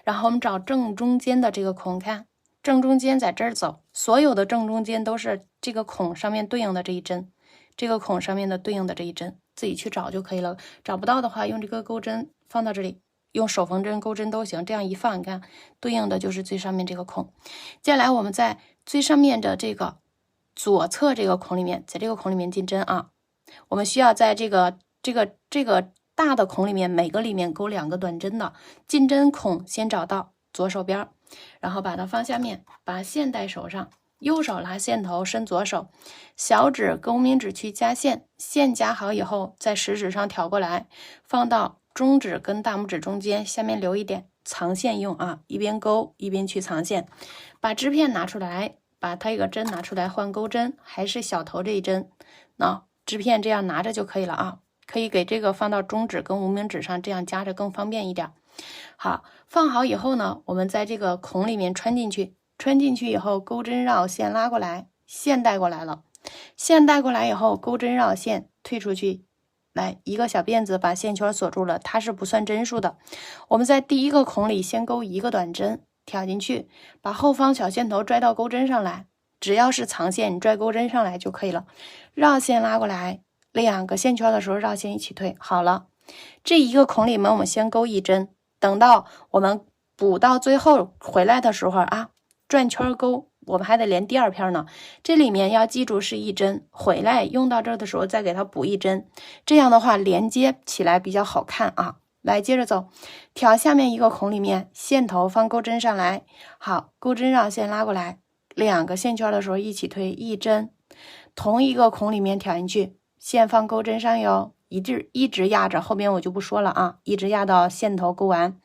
然后我们找正中间的这个孔，看正中间在这儿走，所有的正中间都是这个孔上面对应的这一针，这个孔上面的对应的这一针，自己去找就可以了。找不到的话，用这个钩针放到这里，用手缝针、钩针都行。这样一放，你看对应的就是最上面这个孔。接下来我们在最上面的这个左侧这个孔里面，在这个孔里面进针啊。我们需要在这个大的孔里面，每个里面勾2个短针的。进针孔先找到左手边，然后把它放下面，把线带手上，右手拉线头，伸左手，小指跟无名指去夹线，线夹好以后，在食指上挑过来，放到中指跟大拇指中间，下面留一点藏线用啊，一边勾一边去藏线。把织片拿出来，把它一个针拿出来换钩针，还是小头这一针，那织片这样拿着就可以了啊。可以给这个放到中指跟无名指上，这样夹着更方便一点。好，放好以后呢，我们在这个孔里面穿进去，穿进去以后钩针绕线拉过来，线带过来了，线带过来以后钩针绕线退出去，来一个小辫子把线圈锁住了，它是不算针数的。我们在第一个孔里先钩1个短针，挑进去，把后方小线头拽到钩针上来，只要是藏线你拽钩针上来就可以了，绕线拉过来，2个线圈的时候绕线一起退，好了。这一个孔里面我们先钩1针，等到我们补到最后回来的时候啊，转圈钩我们还得连第2片呢，这里面要记住是1针，回来用到这儿的时候再给它补1针，这样的话连接起来比较好看啊。来接着走，挑下面一个孔里面，线头放钩针上来，好，钩针绕线拉过来，2个线圈的时候一起推1针，同一个孔里面挑进去，线放钩针上哟，一直压着，后边我就不说了啊，一直压到线头钩完，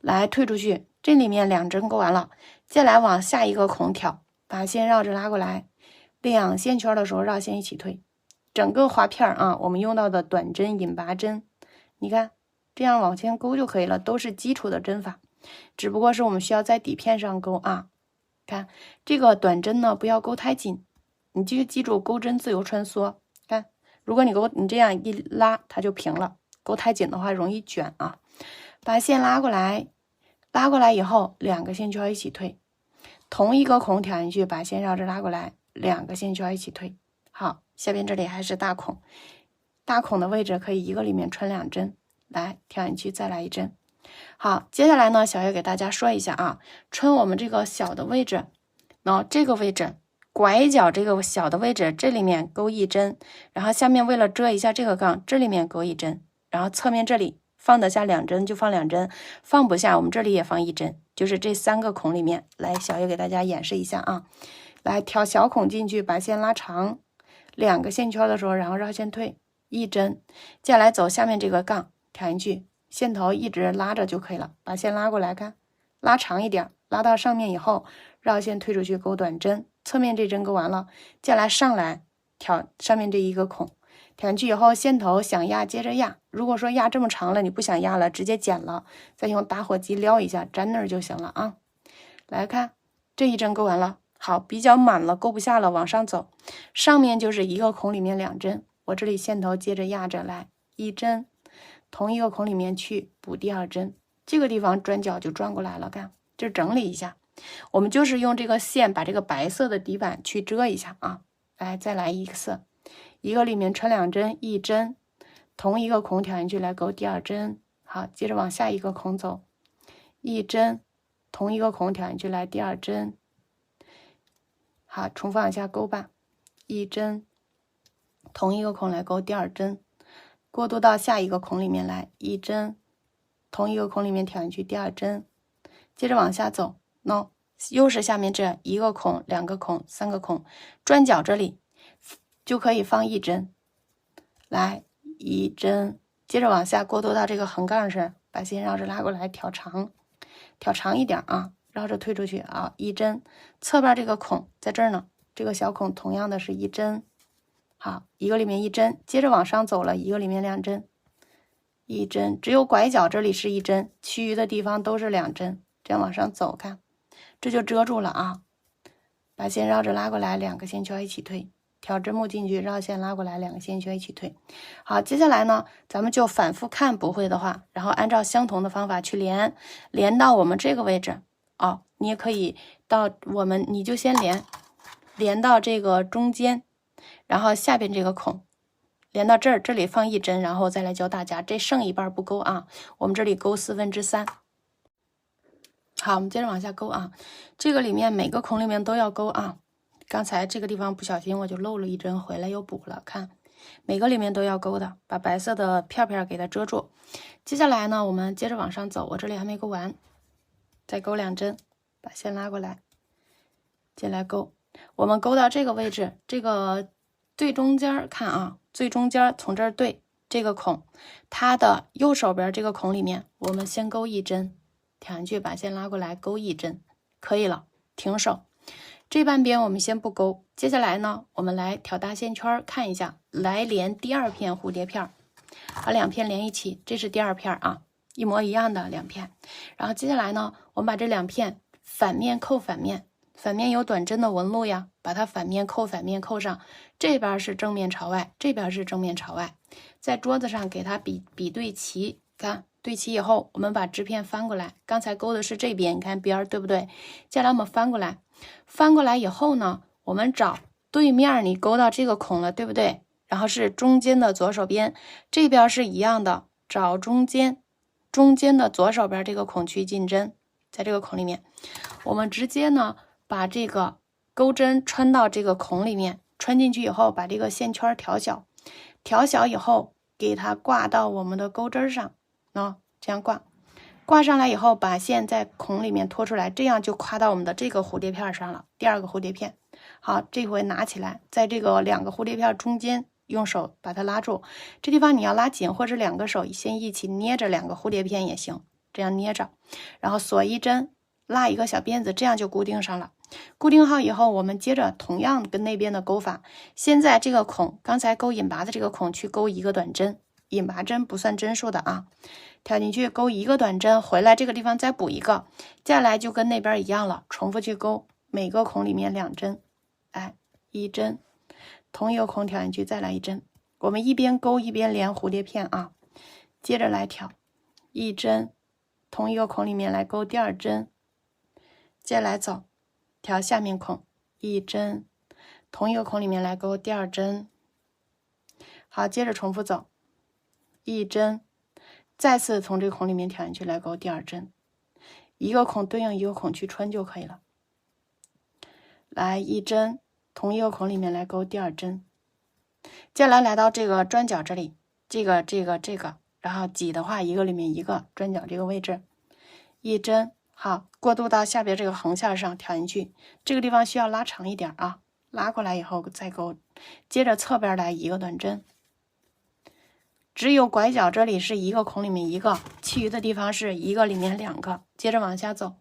来退出去，这里面2针钩完了，接下来往下一个孔挑，把线绕着拉过来，2线圈的时候绕线一起退，整个花片啊，我们用到的短针、引拔针，你看这样往前勾就可以了，都是基础的针法，只不过是我们需要在底片上勾啊。看这个短针呢，不要勾太紧，你就记住钩针自由穿梭。看，如果你这样一拉，它就平了。勾太紧的话容易卷啊。把线拉过来，拉过来以后2个线圈一起推，同一个孔挑进去，把线绕着拉过来，2个线圈一起推。好，下边这里还是大孔，大孔的位置可以一个里面穿2针，来挑进去再来1针。好，接下来呢，小月给大家说一下啊，穿我们这个小的位置，这个位置拐角这个小的位置，这里面勾1针，然后下面为了遮一下这个杠，这里面勾1针，然后侧面这里放得下2针就放2针，放不下我们这里也放1针，就是这3个孔里面。来，小月给大家演示一下啊，来挑小孔进去，把线拉长2个线圈的时候，然后绕线退1针，接下来走下面这个杠挑进去，线头一直拉着就可以了，把线拉过来，看拉长一点，拉到上面以后绕线退出去勾短针，侧面这针勾完了，接下来上来挑上面这一个孔，挑进去以后线头想压接着压，如果说压这么长了你不想压了，直接剪了，再用打火机撩一下粘那儿就行了啊。来看这一针勾完了，好，比较满了勾不下了，往上走，上面就是一个孔里面2针，我这里线头接着压着来1针，同一个孔里面去补第2针，这个地方转角就转过来了，看这整理一下，我们就是用这个线把这个白色的底板去遮一下啊。来，再来一次，一个里面穿2针，1针，同一个孔挑进去来勾第2针，好，接着往下一个孔走，1针，同一个孔挑进去来第2针，好，重复往下勾吧，1针，同一个孔来勾第2针，过渡到下一个孔里面来，1针，同一个孔里面挑进去第2针，接着往下走，又是下面这一个孔、2个孔、3个孔，转角这里就可以放1针，来1针，接着往下过渡到这个横杠上，把线绕着拉过来，挑长一点啊，绕着推出去啊，1针，侧边这个孔在这儿呢，这个小孔同样的是1针，好，一个里面1针，接着往上走了，一个里面2针，1针，只有拐角这里是1针，其余的地方都是2针，这样往上走，看这就遮住了啊。把线绕着拉过来，2个线圈一起推，挑针目进去，绕线拉过来，2个线圈一起推。好，接下来呢，咱们就反复看，不会的话，然后按照相同的方法去连到我们这个位置哦。你也可以到你就先连到这个中间，然后下边这个孔连到这儿，这里放1针，然后再来教大家，这剩一半不勾啊，我们这里勾3/4。好，我们接着往下勾啊，这个里面每个孔里面都要勾啊。刚才这个地方不小心我就漏了1针，回来又补了，看每个里面都要勾的，把白色的片片给它遮住。接下来呢，我们接着往上走，我这里还没勾完，再勾2针，把线拉过来，进来勾。我们勾到这个位置，这个最中间看啊，最中间从这儿对这个孔，它的右手边这个孔里面，我们先勾1针。挑进去，把线拉过来，勾1针，可以了，停手。这半边我们先不勾，接下来呢，我们来挑大线圈，看一下，来连第2片蝴蝶片，把2片连一起，这是第2片啊，一模一样的2片。然后接下来呢，我们把这2片反面扣反面，反面有短针的纹路呀，把它反面扣上，这边是正面朝外，这边是正面朝外，在桌子上给它比对齐，看。对齐以后，我们把织片翻过来，刚才勾的是这边，你看边对不对？接下来我们翻过来以后呢，我们找对面你勾到这个孔了，对不对？然后是中间的左手边，这边是一样的，找中间的左手边这个孔去进针，在这个孔里面，我们直接呢把这个钩针穿到这个孔里面，穿进去以后，把这个线圈调小以后，给它挂到我们的钩针上。这样挂上来以后，把线在孔里面拖出来，这样就跨到我们的这个蝴蝶片上了，第2个蝴蝶片。好，这回拿起来，在这个2个蝴蝶片中间，用手把它拉住，这地方你要拉紧，或者2个手先一起捏着2个蝴蝶片也行，这样捏着，然后锁1针，拉一个小辫子，这样就固定上了。固定好以后，我们接着同样跟那边的勾法，先在这个孔，刚才勾引拔的这个孔去勾1个短针，引拔针不算针数的啊，挑进去勾1个短针，回来这个地方再补1个，接下来就跟那边一样了，重复去勾每个孔里面2针，哎，1针，同一个孔挑进去，再来1针。我们一边勾一边连蝴蝶片啊，接着来挑1针，同一个孔里面来勾第2针，接着来走，挑下面孔1针，同一个孔里面来勾第2针。好，接着重复走1针，再次从这个孔里面挑进去来勾第2针，一个孔对应一个孔去穿就可以了。来1针，同一个孔里面来勾第2针。接下来来到这个转角这里，这个，然后挤的话一个里面一个，转角这个位置1针。好，过渡到下边这个横线上挑进去，这个地方需要拉长一点啊，拉过来以后再勾。接着侧边来一个短针，只有拐角这里是一个孔里面一个，其余的地方是一个里面2个。接着往下走，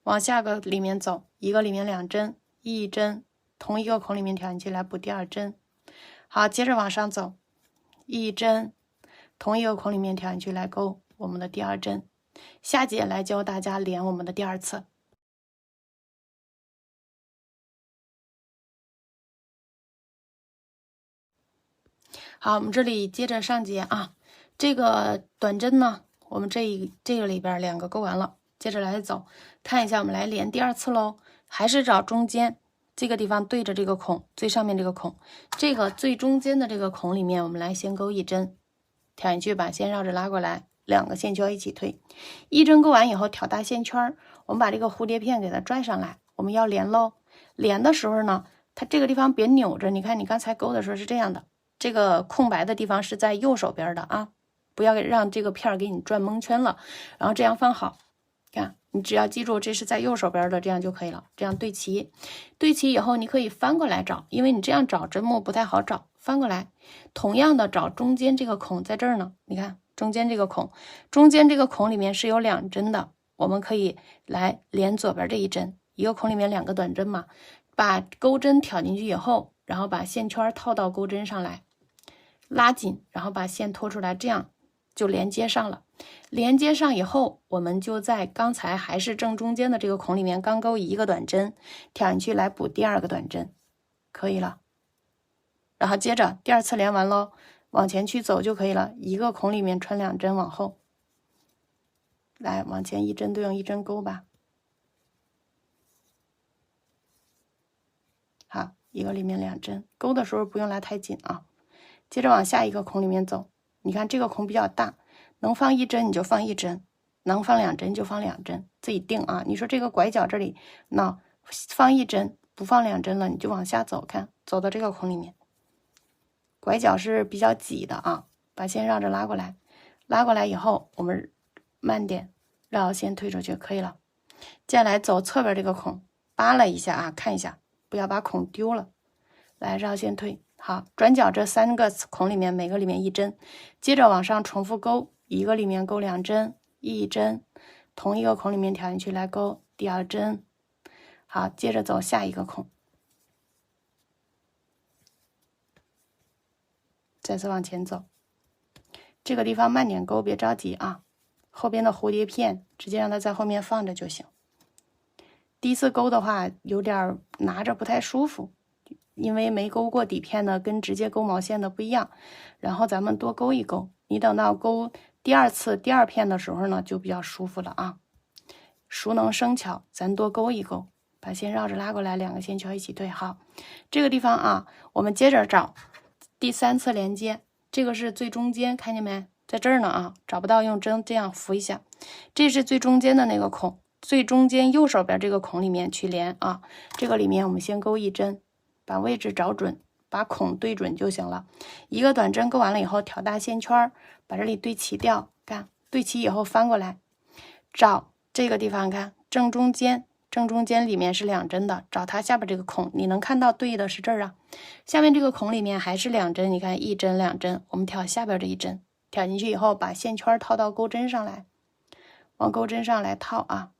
往下个里面走，一个里面2针，1针，同一个孔里面挑进去来补第2针。好，接着往上走，1针，同一个孔里面挑进去来勾我们的第2针。下节来教大家连我们的第2次。好，我们这里接着上节啊，这个短针呢，我们这个里边2个勾完了，接着来走，看一下我们来连第2次喽，还是找中间这个地方对着这个孔，最上面这个孔，这个最中间的这个孔里面，我们来先勾1针，挑进去把线绕着拉过来，2个线圈一起推，1针勾完以后挑大线圈，我们把这个蝴蝶片给它拽上来，我们要连喽。连的时候呢，它这个地方别扭着，你看你刚才勾的时候是这样的，这个空白的地方是在右手边的啊，不要让这个片给你转蒙圈了，然后这样放好，看你只要记住这是在右手边的，这样就可以了。这样对齐，对齐以后你可以翻过来找，因为你这样找针目不太好找，翻过来同样的找中间这个孔，在这儿呢，你看中间这个孔，中间这个孔里面是有2针的，我们可以来连左边这1针，一个孔里面2个短针嘛，把钩针挑进去以后，然后把线圈套到钩针上来，拉紧，然后把线拖出来，这样就连接上了。连接上以后，我们就在刚才还是正中间的这个孔里面刚勾1个短针，挑进去来补第2个短针，可以了。然后接着第2次连完喽，往前去走就可以了，一个孔里面穿2针往后，来往前1针对应1针勾吧。好，一个里面2针，勾的时候不用拉太紧啊。接着往下一个孔里面走，你看这个孔比较大，能放1针你就放1针，能放2针就放2针，自己定啊。你说这个拐角这里，那放1针不放2针了，你就往下走，看走到这个孔里面，拐角是比较挤的啊，把线绕着拉过来，拉过来以后我们慢点绕线推出去可以了。接下来走侧边这个孔，扒拉一下啊，看一下不要把孔丢了，来绕线推。好，转角这3个孔里面每个里面1针，接着往上重复勾，一个里面勾2针，1针，同一个孔里面挑进去来勾第2针。好，接着走下一个孔，再次往前走，这个地方慢点勾，别着急啊，后边的蝴蝶片直接让它在后面放着就行。第一次勾的话有点拿着不太舒服，因为没勾过底片的跟直接勾毛线的不一样，然后咱们多勾一勾，你等到勾第2次第2片的时候呢就比较舒服了啊。熟能生巧，咱多勾一勾，把线绕着拉过来，2个线圈一起对。好，这个地方啊，我们接着找第3次连接，这个是最中间，看见没，在这儿呢啊，找不到用针这样扶一下，这是最中间的那个孔，最中间右手边这个孔里面去连啊，这个里面我们先勾1针，把位置找准，把孔对准就行了。一个短针勾完了以后，挑大线圈，把这里对齐掉，看对齐以后翻过来，找这个地方，看正中间，正中间里面是2针的，找它下边这个孔，你能看到对的是这儿啊。下面这个孔里面还是2针，你看1针2针，我们挑下边这1针，挑进去以后把线圈套到钩针上来，往钩针上来套啊，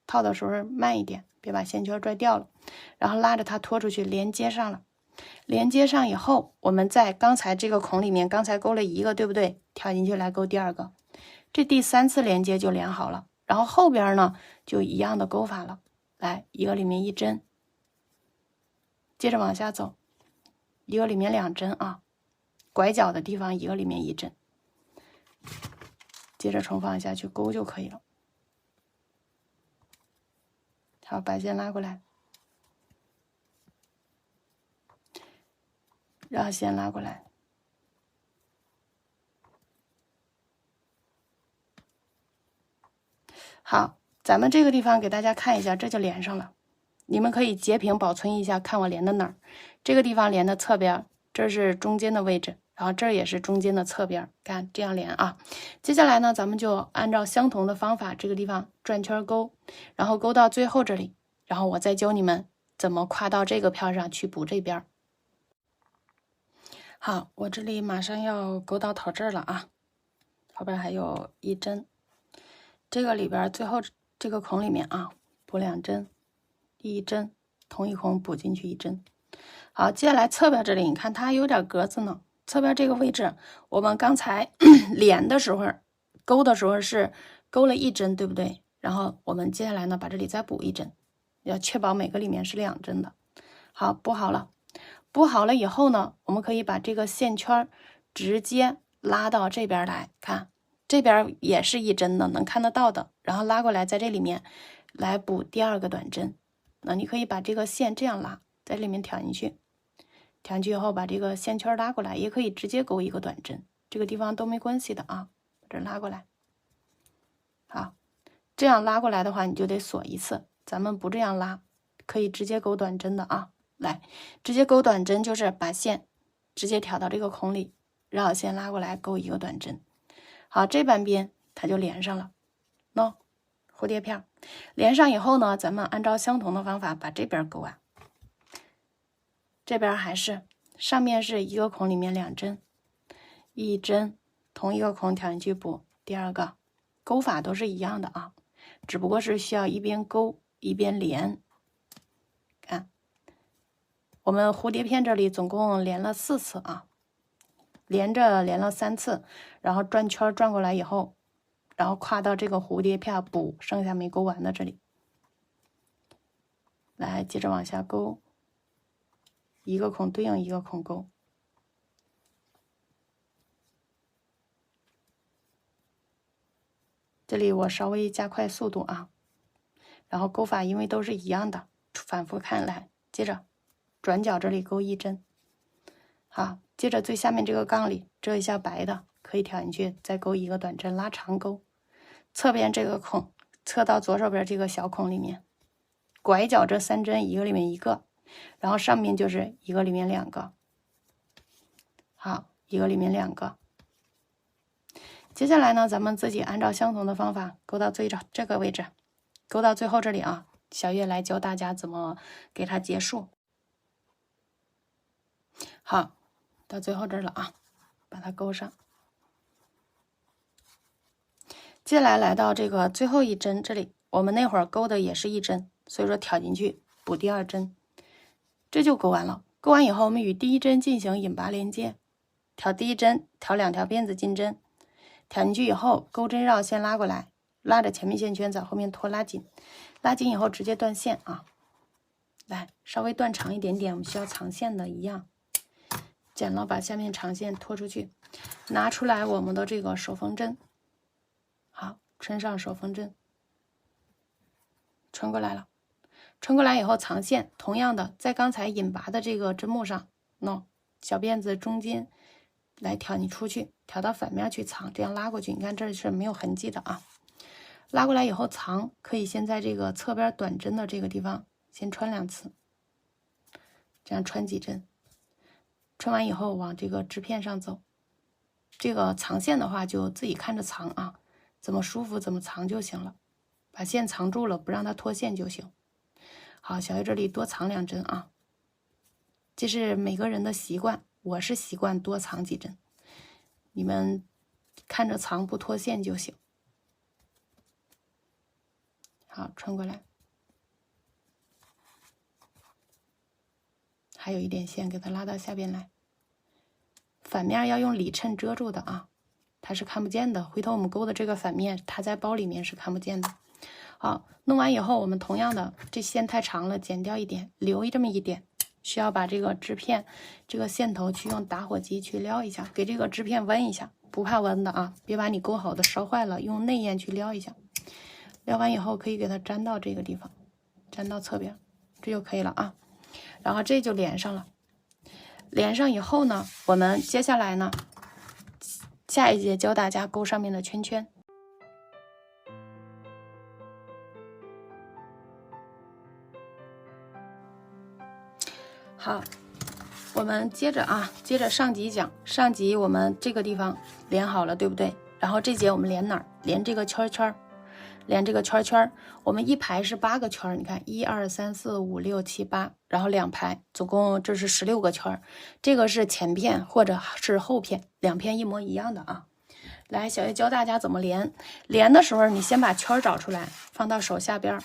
套的时候慢一点，别把线圈拽掉了，然后拉着它拖出去，连接上了。连接上以后，我们在刚才这个孔里面，刚才勾了1个，对不对？挑进去来勾第2个，这第3次连接就连好了。然后后边呢就一样的勾法了，来一个里面1针，接着往下走，一个里面2针啊，拐角的地方一个里面1针，接着重复往下去勾就可以了。好，把线拉过来，绕线拉过来。好，咱们这个地方给大家看一下，这就连上了。你们可以截屏保存一下，看我连的哪儿。这个地方连的侧边，这是中间的位置，然后这儿也是中间的侧边，看这样连啊。接下来呢，咱们就按照相同的方法，这个地方转圈勾，然后勾到最后这里，然后我再教你们怎么跨到这个片上去补这边。好，我这里马上要勾到头这儿了啊，后边还有1针，这个里边最后这个孔里面啊，补2针。1针，同一孔补进去1针。好，接下来侧边这里，你看它有点格子呢。侧边这个位置，我们刚才连的时候，勾的时候是勾了1针，对不对？然后我们接下来呢，把这里再补1针，要确保每个里面是2针的。好，补好了。补好了以后呢，我们可以把这个线圈直接拉到这边来，看这边也是1针的，能看得到的。然后拉过来，在这里面来补第2个短针。那你可以把这个线这样拉，在里面挑进去，挑进去以后把这个线圈拉过来，也可以直接勾1个短针，这个地方都没关系的啊。把这拉过来，好，这样拉过来的话，你就得锁1次。咱们不这样拉，可以直接勾短针的啊。来，直接勾短针就是把线直接挑到这个孔里，绕线拉过来勾1个短针。好，这半边它就连上了，喏。蝴蝶片连上以后呢，咱们按照相同的方法把这边勾完。这边还是上面是1个孔里面2针，1针同一个孔挑进去补第2个，勾法都是一样的啊，只不过是需要一边勾一边连。看，我们蝴蝶片这里总共连了4次啊，连着连了3次，然后转圈转过来以后。然后跨到这个蝴蝶片补剩下没勾完的这里，来接着往下勾，1个孔对应1个孔勾，这里我稍微加快速度啊，然后勾法因为都是一样的，反复看来，接着转角这里勾1针，好，接着最下面这个杠里遮一下白的，可以挑进去，再勾1个短针拉长勾。侧边这个孔，侧到左手边这个小孔里面，拐角这3针1个里面1个，然后上面就是1个里面2个，好，1个里面2个。接下来呢，咱们自己按照相同的方法勾到这个位置，勾到最后这里啊，小月来教大家怎么给它结束。好，到最后这儿了啊，把它勾上。接下来来到这个最后1针这里，我们那会儿勾的也是1针，所以说挑进去补第2针，这就勾完了。勾完以后，我们与第1针进行引拔连接，挑第1针，挑2条辫子进针，挑进去以后钩针绕线拉过来，拉着前面线圈在后面拖拉紧，拉紧以后直接断线啊。来，稍微断长一点点，我们需要藏线的一样，剪了把下面长线拖出去，拿出来我们的这个手缝针。好，穿上手缝针，穿过来了。穿过来以后藏线，同样的在刚才引拔的这个针目上，小辫子中间来挑你出去，挑到反面去藏，这样拉过去。你看这是没有痕迹的啊。拉过来以后藏，可以先在这个侧边短针的这个地方先穿2次，这样穿几针。穿完以后往这个织片上走。这个藏线的话就自己看着藏啊。怎么舒服怎么藏就行了，把线藏住了，不让它脱线就行。好，小月这里多藏2针啊，这是每个人的习惯，我是习惯多藏几针，你们看着藏不脱线就行。好，穿过来，还有一点线，给它拉到下边来，反面要用里衬遮住的啊。它是看不见的，回头我们勾的这个反面，它在包里面是看不见的。好，弄完以后，我们同样的，这线太长了，剪掉一点，留这么一点，需要把这个织片这个线头去用打火机去撩一下，给这个织片温一下，不怕温的啊，别把你勾好的烧坏了，用内焰去撩一下。撩完以后可以给它粘到这个地方，粘到侧边，这就可以了啊。然后这就连上了，连上以后呢，我们接下来呢，下一节教大家勾上面的圈圈。好，我们接着上集讲，上集我们这个地方连好了，对不对？然后这节我们连哪儿？连这个圈圈，连这个圈圈。我们一排是8个圈，你看1、2、3、4、5、6、7、8，然后2排，总共这是16个圈。这个是前片或者是后片，两片一模一样的啊。来，小叶教大家怎么连。连的时候，你先把圈找出来，放到手下边，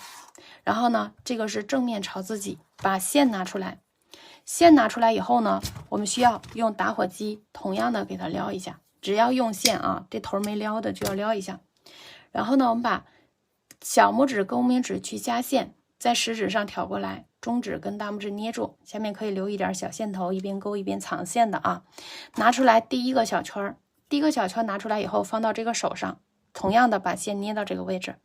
然后呢，这个是正面朝自己，把线拿出来。线拿出来以后呢，我们需要用打火机同样的给它撩一下，只要用线啊，这头没撩的就要撩一下。然后呢，我们把小拇指、公拇指去加线，在食指上挑过来，中指跟大拇指捏住，下面可以留一点小线头，一边勾一边藏线的啊。拿出来第一个小圈，第一个小圈拿出来以后放到这个手上，同样的把线捏到这个位置。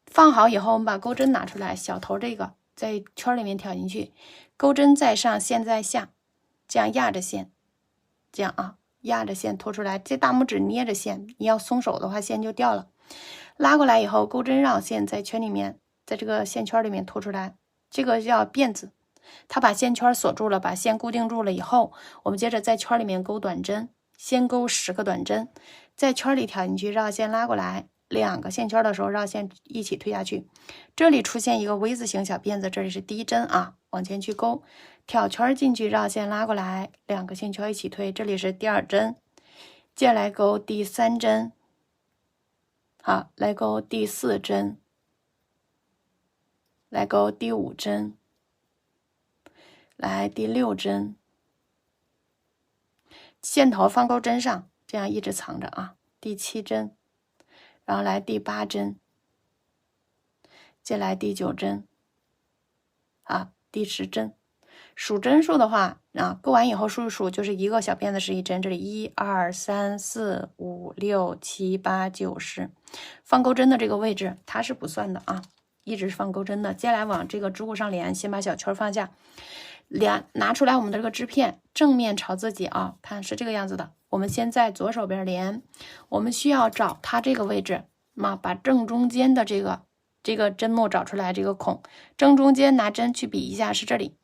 放好以后，我们把钩针拿出来，小头这个在圈里面挑进去，钩针在上，线在下，这样压着线，这样啊，压着线拖出来，这大拇指捏着线，你要松手的话线就掉了。拉过来以后，钩针绕线在圈里面，在这个线圈里面拖出来，这个叫辫子，它把线圈锁住了，把线固定住了以后，我们接着在圈里面勾短针，先勾10个短针，在圈里挑进去，绕线拉过来，2个线圈的时候绕线一起推下去，这里出现一个 V 字形小辫子，这里是第一针啊，往前去勾，挑圈进去，绕线拉过来，2个线圈一起推，这里是第2针，接下来勾第3针，好，来勾第4针，来勾第5针，来第6针，线头放钩针上，这样一直藏着啊，第7针，然后来第8针，接来第9针，啊，第10针。数针数的话啊，勾完以后数一数，就是一个小辫子是1针，这里1、2、3、4、5、6、7、8、9、10，放钩针的这个位置它是不算的啊，一直是放钩针的。接下来往这个织物上连，先把小圈放下，拿出来我们的这个织片，正面朝自己啊，看是这个样子的。我们先在左手边连，我们需要找它这个位置，把正中间的这个针目找出来，这个孔正中间拿针去比一下，是这里。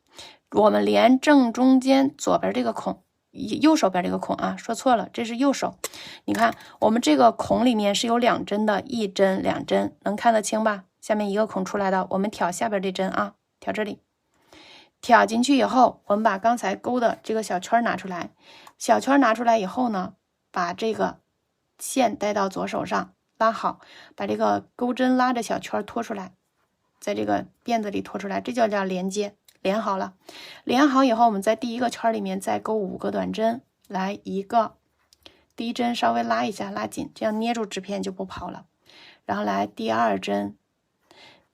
我们连正中间左边这个孔，右手边这个孔啊，说错了，这是右手。你看我们这个孔里面是有2针的，1针、2针，能看得清吧？下面一个孔出来的，我们挑下边这针啊，挑这里，挑进去以后，我们把刚才勾的这个小圈拿出来，小圈拿出来以后呢，把这个线带到左手上，拉好，把这个钩针拉着小圈拖出来，在这个辫子里拖出来，这就叫连接。连好了，连好以后，我们在第一个圈里面再勾5个短针，来1个，第一针稍微拉一下，拉紧，这样捏住织片就不跑了。然后来第2针，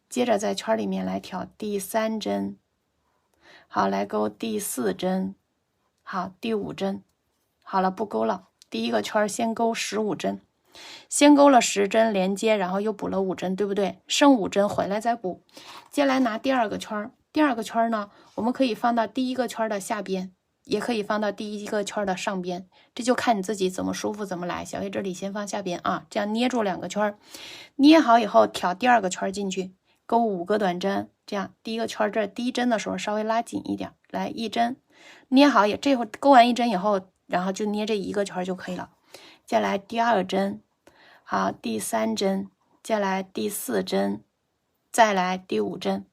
接着在圈里面来挑第3针，好，来勾第4针，好，第5针，好了，不勾了。第一个圈先勾15针，先勾了10针连接，然后又补了5针，对不对？剩5针回来再补。接下来拿第2个圈。第2个圈呢，我们可以放到第一个圈的下边，也可以放到第一个圈的上边，这就看你自己怎么舒服怎么来。小叶这里先放下边啊，这样捏住2个圈，捏好以后挑第2个圈进去，勾5个短针，这样第一个圈这第一针的时候稍微拉紧一点，来1针，捏好也这会勾完1针以后，然后就捏这1个圈就可以了。接下来第2针，好，第3针，接下来第4针，再来第5针。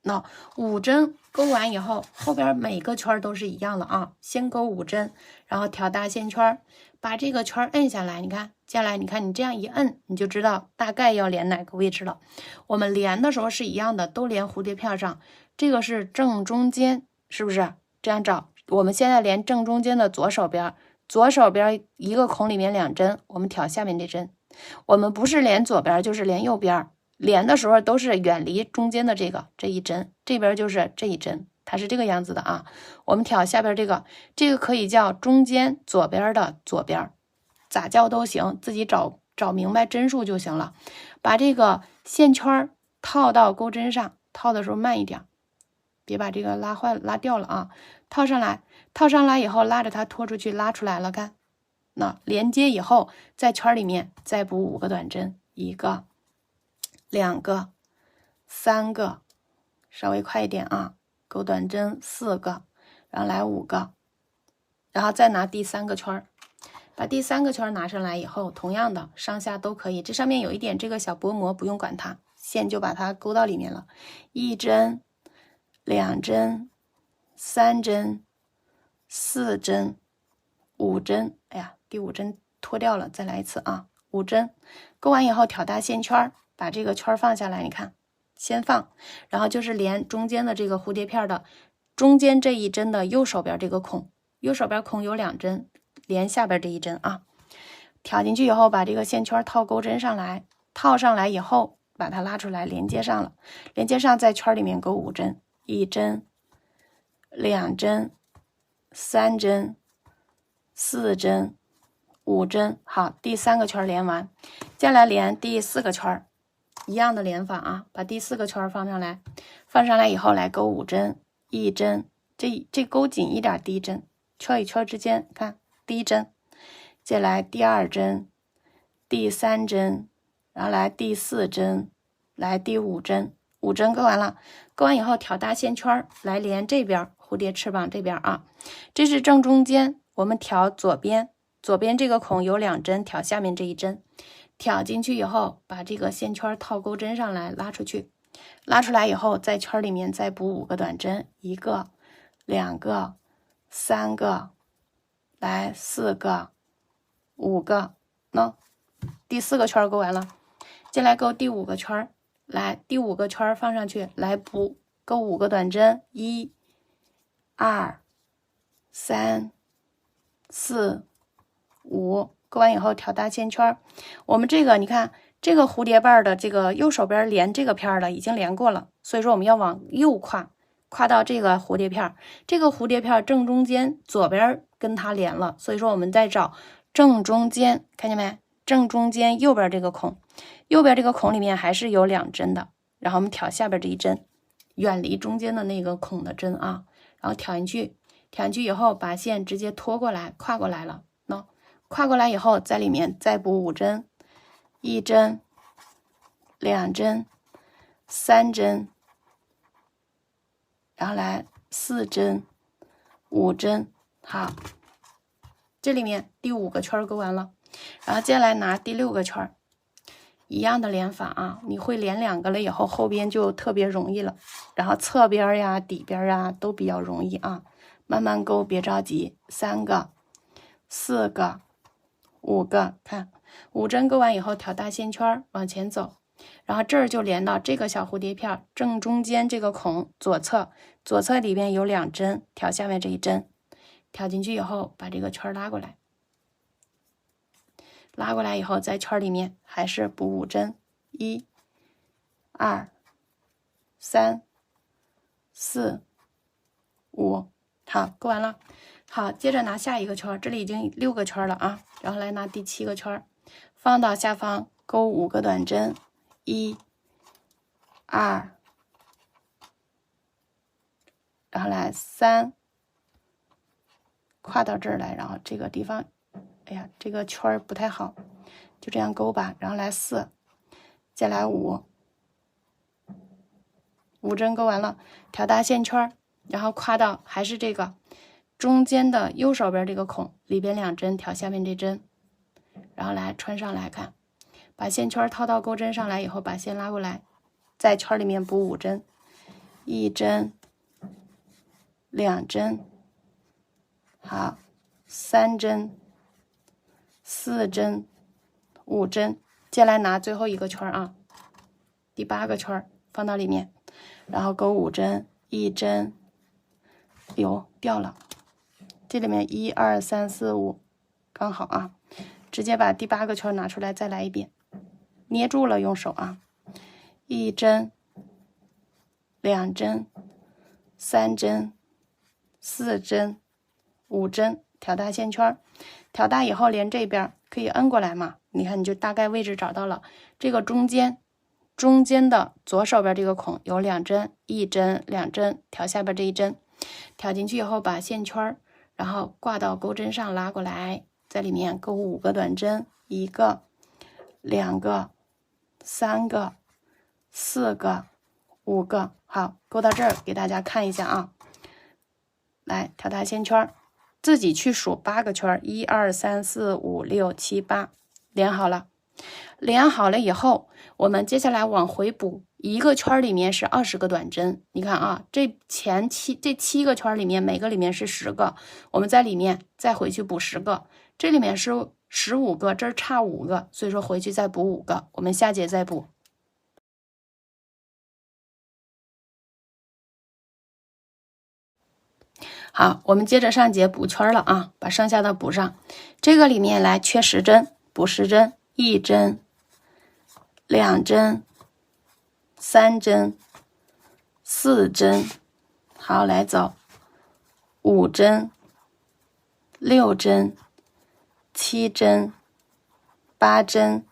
那5针勾完以后，后边每个圈都是一样的啊，先勾5针，然后挑大线圈，把这个圈摁下来，你看，接下来你看你这样一摁，你就知道大概要连哪个位置了。我们连的时候是一样的，都连蝴蝶片上，这个是正中间，是不是？这样找，我们现在连正中间的左手边，左手边一个孔里面2针，我们挑下面这针。我们不是连左边就是连右边，连的时候都是远离中间的这一针，这边就是这一针，它是这个样子的啊。我们挑下边这个可以叫中间左边的左边，咋叫都行，自己找明白针数就行了。把这个线圈套到钩针上，套的时候慢一点，别把这个拉掉了啊。套上来以后拉着它拖出去，拉出来了，看，那连接以后在圈里面再补5个短针，1个、2个、3个，稍微快一点啊，钩短针4个，然后来5个，然后再拿第3个圈，把第3个圈拿上来以后，同样的上下都可以，这上面有一点这个小薄膜，不用管它，线就把它勾到里面了。1针、2针、3针、4针、5针，哎呀，第5针脱掉了，再来一次啊，5针，勾完以后挑大线圈，把这个圈放下来，你看，先放，然后就是连中间的这个蝴蝶片的中间这一针的右手边这个孔，右手边孔有2针，连下边这一针啊，挑进去以后，把这个线圈套钩针上来，套上来以后，把它拉出来，连接上了，连接上在圈里面勾5针，1针、2针、3针、4针、5针，好，第3个圈连完，接下来连第4个圈，一样的连法啊，把第4个圈放上来，以后来勾5针，1针，这勾紧一点，第1针，圈与圈之间，看第1针，接下来第2针，第3针，然后来第4针，来第5针，5针勾完了，勾完以后挑大线圈来连这边蝴蝶翅膀这边啊，这是正中间，我们挑左边这个孔有2针，挑下面这一针，挑进去以后，把这个线圈套钩针上来，拉出去，拉出来以后，在圈里面再补5个短针，1个、2个、3个，来4个、5个，那第4个圈勾完了，接下来勾第5个圈，来第5个圈放上去，来补勾5个短针，1、2、3、4、5，勾完以后挑大线圈。我们这个你看，这个蝴蝶瓣的这个右手边连这个片的已经连过了，所以说我们要往右跨到这个蝴蝶片，这个蝴蝶片正中间左边跟它连了，所以说我们再找正中间，看见没？正中间右边这个孔，右边这个孔里面还是有2针的，然后我们挑下边这一针，远离中间的那个孔的针啊，然后挑进去以后，把线直接拖过来，跨过来了。那跨过来以后，在里面再补5针，1针、2针、3针，然后来4针、5针。好，这里面第5个圈勾完了，然后接下来拿第6个圈，一样的连法啊，你会连2个了以后，后边就特别容易了，然后侧边呀、底边呀都比较容易啊。慢慢勾，别着急，3个、4个、5个，看5针勾完以后，挑大线圈往前走，然后这儿就连到这个小蝴蝶片正中间这个孔左侧里边有2针，挑下面这一针，挑进去以后，把这个圈拉过来，以后在圈里面还是补5针，1、2、3、4、5。好，勾完了。好，接着拿下一个圈，这里已经6个圈了啊，然后来拿第7个圈，放到下方勾5个短针，1、2，然后来3，跨到这儿来，然后这个地方，哎呀，这个圈不太好，就这样勾吧，然后来4，再来5针勾完了，挑大线圈，然后跨到还是这个中间的右手边这个孔里边2针，挑下面这针，然后来穿上来看，把线圈套到钩针上来以后，把线拉过来，在圈里面补5针，1针、2针，好，3针、4针、5针，接下来拿最后一个圈啊，第8个圈放到里面，然后勾5针，1针，哟，掉了，这里面1、2、3、4、5，刚好啊，直接把第8个圈拿出来，再来一遍，捏住了，用手啊，1针、2针、3针、4针、5针，挑大线圈。挑大以后连这边可以摁过来嘛，你看你就大概位置找到了。这个中间的左手边这个孔有2针，1针、2针，挑下边这一针，挑进去以后把线圈然后挂到钩针上拉过来，在里面钩5个短针，1个、2个、3个、4个、5个。好，钩到这儿给大家看一下啊。来，挑大线圈，自己去数8个圈，1、2、3、4、5、6、7、8，连好了。连好了以后，我们接下来往回补，一个圈里面是20个短针。你看啊，这7个圈里面，每个里面是10个，我们在里面再回去补10个，这里面是15个，这儿差5个，所以说回去再补5个，我们下节再补。好，我们接着上节补圈了啊，把剩下的补上。这个里面来缺10针，补10针，1针、2针、3针、4针，好，来走5针、6针、7针、8针、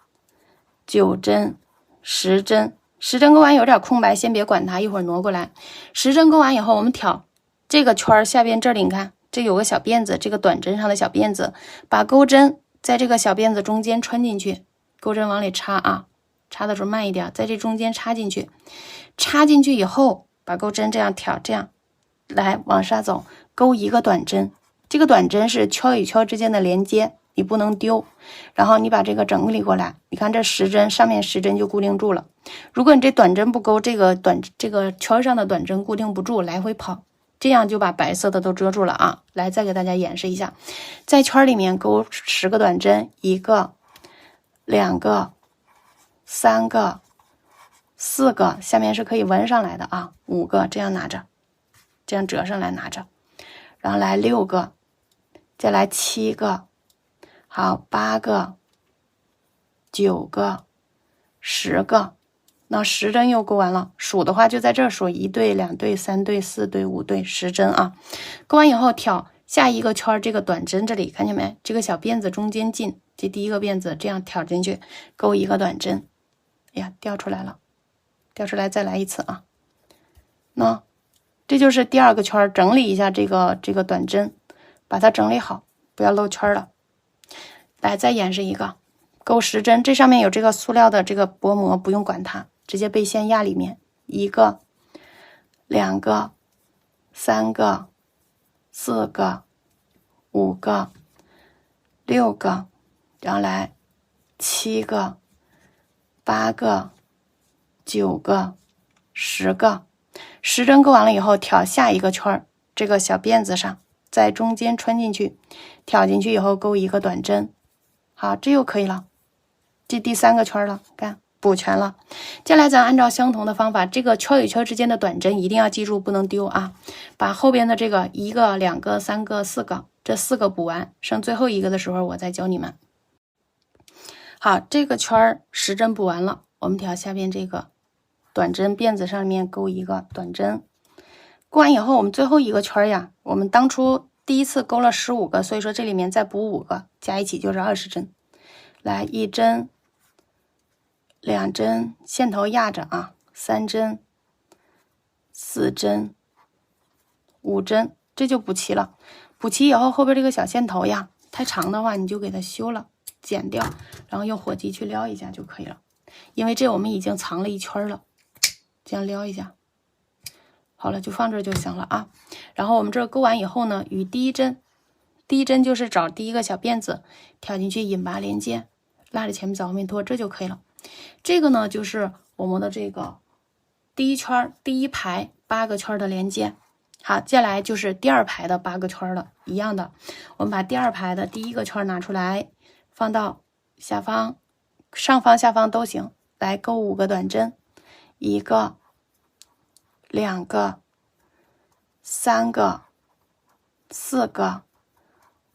9针、10针。10针钩完有点空白，先别管它，一会儿挪过来。10针钩完以后，我们挑这个圈下边这里，你看这有个小辫子，这个短针上的小辫子，把钩针在这个小辫子中间穿进去，钩针往里插啊，插的时候慢一点，在这中间插进去。插进去以后，把钩针这样挑，这样来往下走，钩1个短针。这个短针是圈与圈之间的连接，你不能丢。然后你把这个整理过来，你看这10针上面10针就固定住了。如果你这短针不钩，这个圈上的短针固定不住，来回跑，这样就把白色的都遮住了啊。来，再给大家演示一下，在圈里面钩10个短针，1个、2个、3个、4个，下面是可以纹上来的啊，5个，这样拿着，这样折上来拿着，然后来6个，再来7个，好，8个、9个、10个。那10针又钩完了，数的话就在这儿数，1对、2对、3对、4对、5对，10针啊。钩完以后挑下一个圈，这个短针这里看见没？这个小辫子中间进，这第一个辫子这样挑进去，钩1个短针。哎呀，掉出来了，掉出来再来一次啊。那这就是第2个圈，整理一下这个短针，把它整理好，不要漏圈了。来，再演示一个，钩10针，这上面有这个塑料的这个薄膜，不用管它，直接被线压里面，1个、2个、3个、4个、5个、6个，然后来7个、8个、9个、10个。10针钩完了以后，挑下一个圈，这个小辫子上，在中间穿进去，挑进去以后钩1个短针。好，这又可以了，这第3个圈了，看补全了。接下来咱按照相同的方法，这个圈与圈之间的短针一定要记住不能丢啊，把后边的这个1个、2个、3个、4个，这4个补完，剩最后一个的时候我再教你们。好，这个圈10针补完了，我们挑下边这个短针辫子上面钩1个短针。钩完以后，我们最后一个圈呀，我们当初第一次钩了15个，所以说这里面再补5个，加一起就是20针。来，1针、2针，线头压着啊，3针、4针、5针，这就补齐了。补齐以后，后边这个小线头呀，太长的话你就给它修了，剪掉，然后用火机去撩一下就可以了。因为这我们已经藏了一圈了，这样撩一下。好了，就放这就行了啊。然后我们这钩完以后呢，与第一针就是找第一个小辫子，挑进去引拔连接，拉着前面走后面拖，这就可以了。这个呢，就是我们的这个第一圈第一排8个圈的连接。好，接下来就是第2排的8个圈了，一样的，我们把第2排的第1个圈拿出来，放到下方、上方、下方都行，来钩5个短针，1个、2个、3个、4个、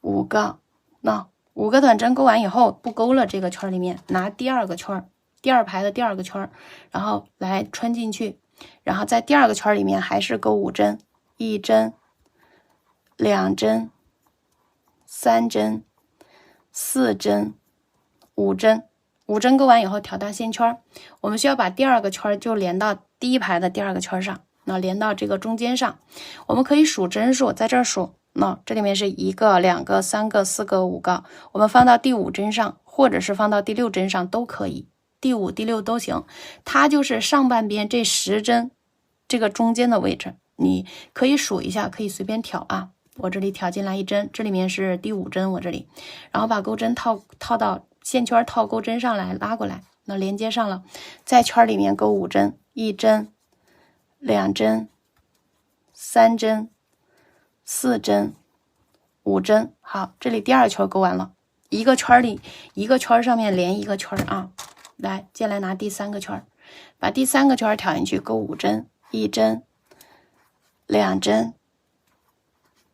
5个。那5个短针钩完以后，不钩了，这个圈里面拿第2个圈，第2排的第2个圈，然后来穿进去，然后在第2个圈里面还是钩5针， 1针、2针、3针、4针、5针。5针勾完以后调大线圈，我们需要把第2个圈就连到第1排的第2个圈上，那连到这个中间上。我们可以数针数，在这儿数，那这里面是1个、2个、3个、4个、5个，我们放到第5针上，或者是放到第6针上都可以，第5、第6都行。它就是上半边这10针这个中间的位置，你可以数一下，可以随便调啊。我这里调进来1针，这里面是第5针，我这里，然后把钩针套到线圈，套钩针上来，拉过来，那连接上了，在圈里面钩5针，1针、2针、3针、4针、5针。好，这里第2圈钩完了，一个圈里一个圈上面连一个圈啊。来，接下来拿第3个圈，把第3个圈挑进去，钩5针，1针、2针、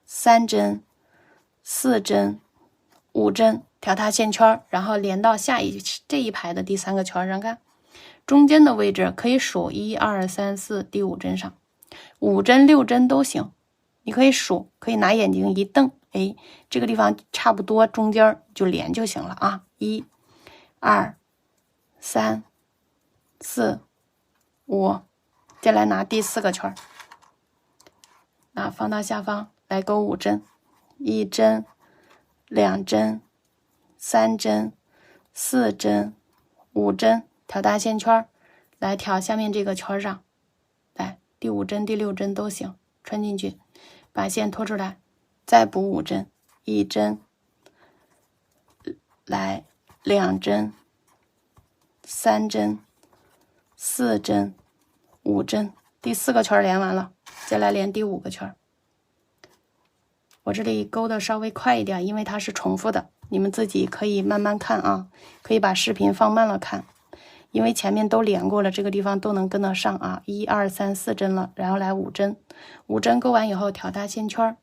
3针、4针、5针，调大线圈，然后连到这一排的第3个圈上，看中间的位置可以数1、2、3、4，第5针上，5针、6针都行，你可以数，可以拿眼睛一瞪，哎，这个地方差不多，中间就连就行了啊。1、2、3、4、5，接下来拿第4个圈，那放到下方来钩5针，1针、2针、3针、4针、5针，调大线圈，来调下面这个圈上，来第5针、第6针都行，穿进去，把线拖出来，再补5针，1针，来2针、3针、4针、5针，第4个圈连完了，接下来连第5个圈。我这里勾的稍微快一点，因为它是重复的，你们自己可以慢慢看啊，可以把视频放慢了看，因为前面都连过了，这个地方都能跟得上啊。1、2、3、4针了，然后来5针，5针勾完以后调大线圈，